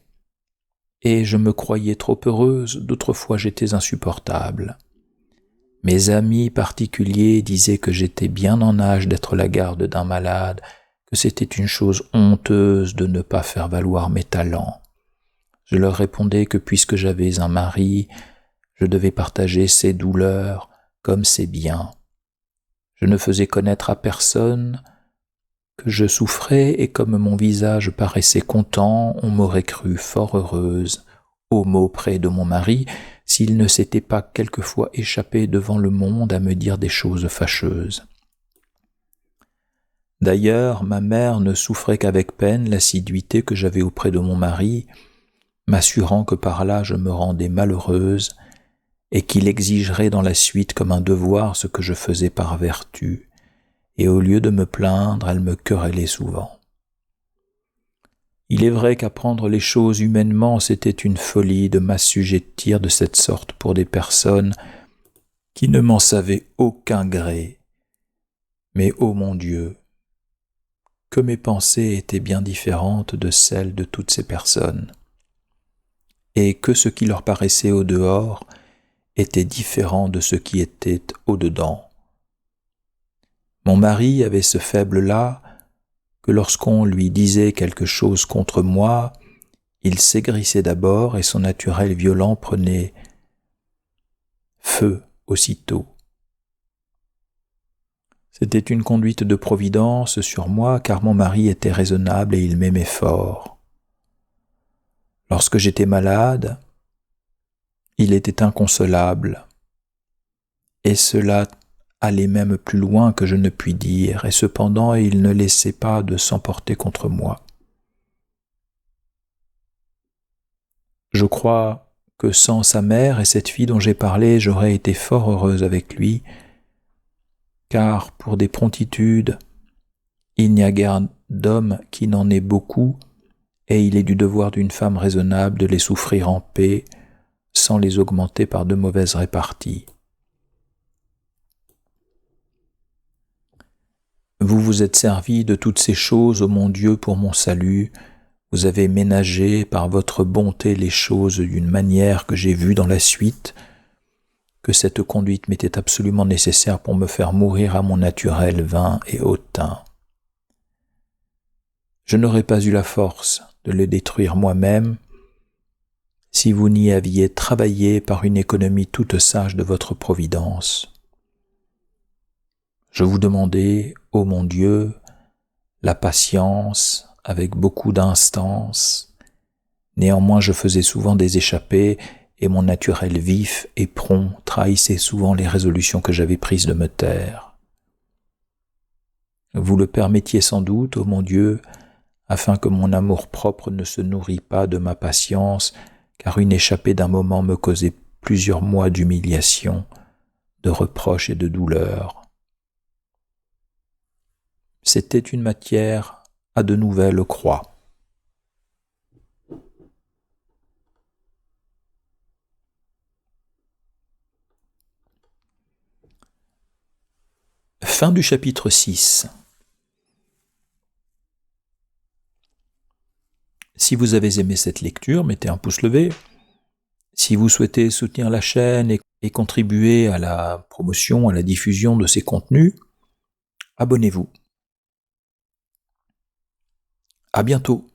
et je me croyais trop heureuse, d'autres fois j'étais insupportable. Mes amis particuliers disaient que j'étais bien en âge d'être la garde d'un malade, que c'était une chose honteuse de ne pas faire valoir mes talents. Je leur répondais que puisque j'avais un mari, je devais partager ses douleurs comme ses biens. Je ne faisais connaître à personne que je souffrais, et comme mon visage paraissait content, on m'aurait cru fort heureuse, au mot près de mon mari, s'il ne s'était pas quelquefois échappé devant le monde à me dire des choses fâcheuses. D'ailleurs, ma mère ne souffrait qu'avec peine l'assiduité que j'avais auprès de mon mari, m'assurant que par là je me rendais malheureuse et qu'il exigerait dans la suite comme un devoir ce que je faisais par vertu, et au lieu de me plaindre, elle me querellait souvent. Il est vrai qu'apprendre les choses humainement, c'était une folie de m'assujettir de cette sorte pour des personnes qui ne m'en savaient aucun gré. Mais ô mon Dieu, que mes pensées étaient bien différentes de celles de toutes ces personnes, et que ce qui leur paraissait au dehors était différent de ce qui était au dedans. Mon mari avait ce faible-là, que lorsqu'on lui disait quelque chose contre moi, il s'aigrissait d'abord et son naturel violent prenait feu aussitôt. C'était une conduite de providence sur moi, car mon mari était raisonnable et il m'aimait fort. Lorsque j'étais malade, il était inconsolable, et cela allait même plus loin que je ne puis dire, et cependant il ne laissait pas de s'emporter contre moi. Je crois que sans sa mère et cette fille dont j'ai parlé, j'aurais été fort heureuse avec lui, car pour des promptitudes, il n'y a guère d'homme qui n'en ait beaucoup, et il est du devoir d'une femme raisonnable de les souffrir en paix, sans les augmenter par de mauvaises réparties. Vous vous êtes servi de toutes ces choses, ô mon Dieu, pour mon salut. Vous avez ménagé par votre bonté les choses d'une manière que j'ai vue dans la suite, que cette conduite m'était absolument nécessaire pour me faire mourir à mon naturel vain et hautain. Je n'aurais pas eu la force de le détruire moi-même si vous n'y aviez travaillé par une économie toute sage de votre providence. Je vous demandais, ô mon Dieu, la patience avec beaucoup d'instance. Néanmoins, je faisais souvent des échappées et mon naturel vif et prompt trahissait souvent les résolutions que j'avais prises de me taire. Vous le permettiez sans doute, ô mon Dieu, afin que mon amour-propre ne se nourrît pas de ma patience, car une échappée d'un moment me causait plusieurs mois d'humiliation, de reproches et de douleur. C'était une matière à de nouvelles croix. Fin du chapitre 6. Si vous avez aimé cette lecture, mettez un pouce levé. Si vous souhaitez soutenir la chaîne et contribuer à la promotion, à la diffusion de ces contenus, abonnez-vous. À bientôt.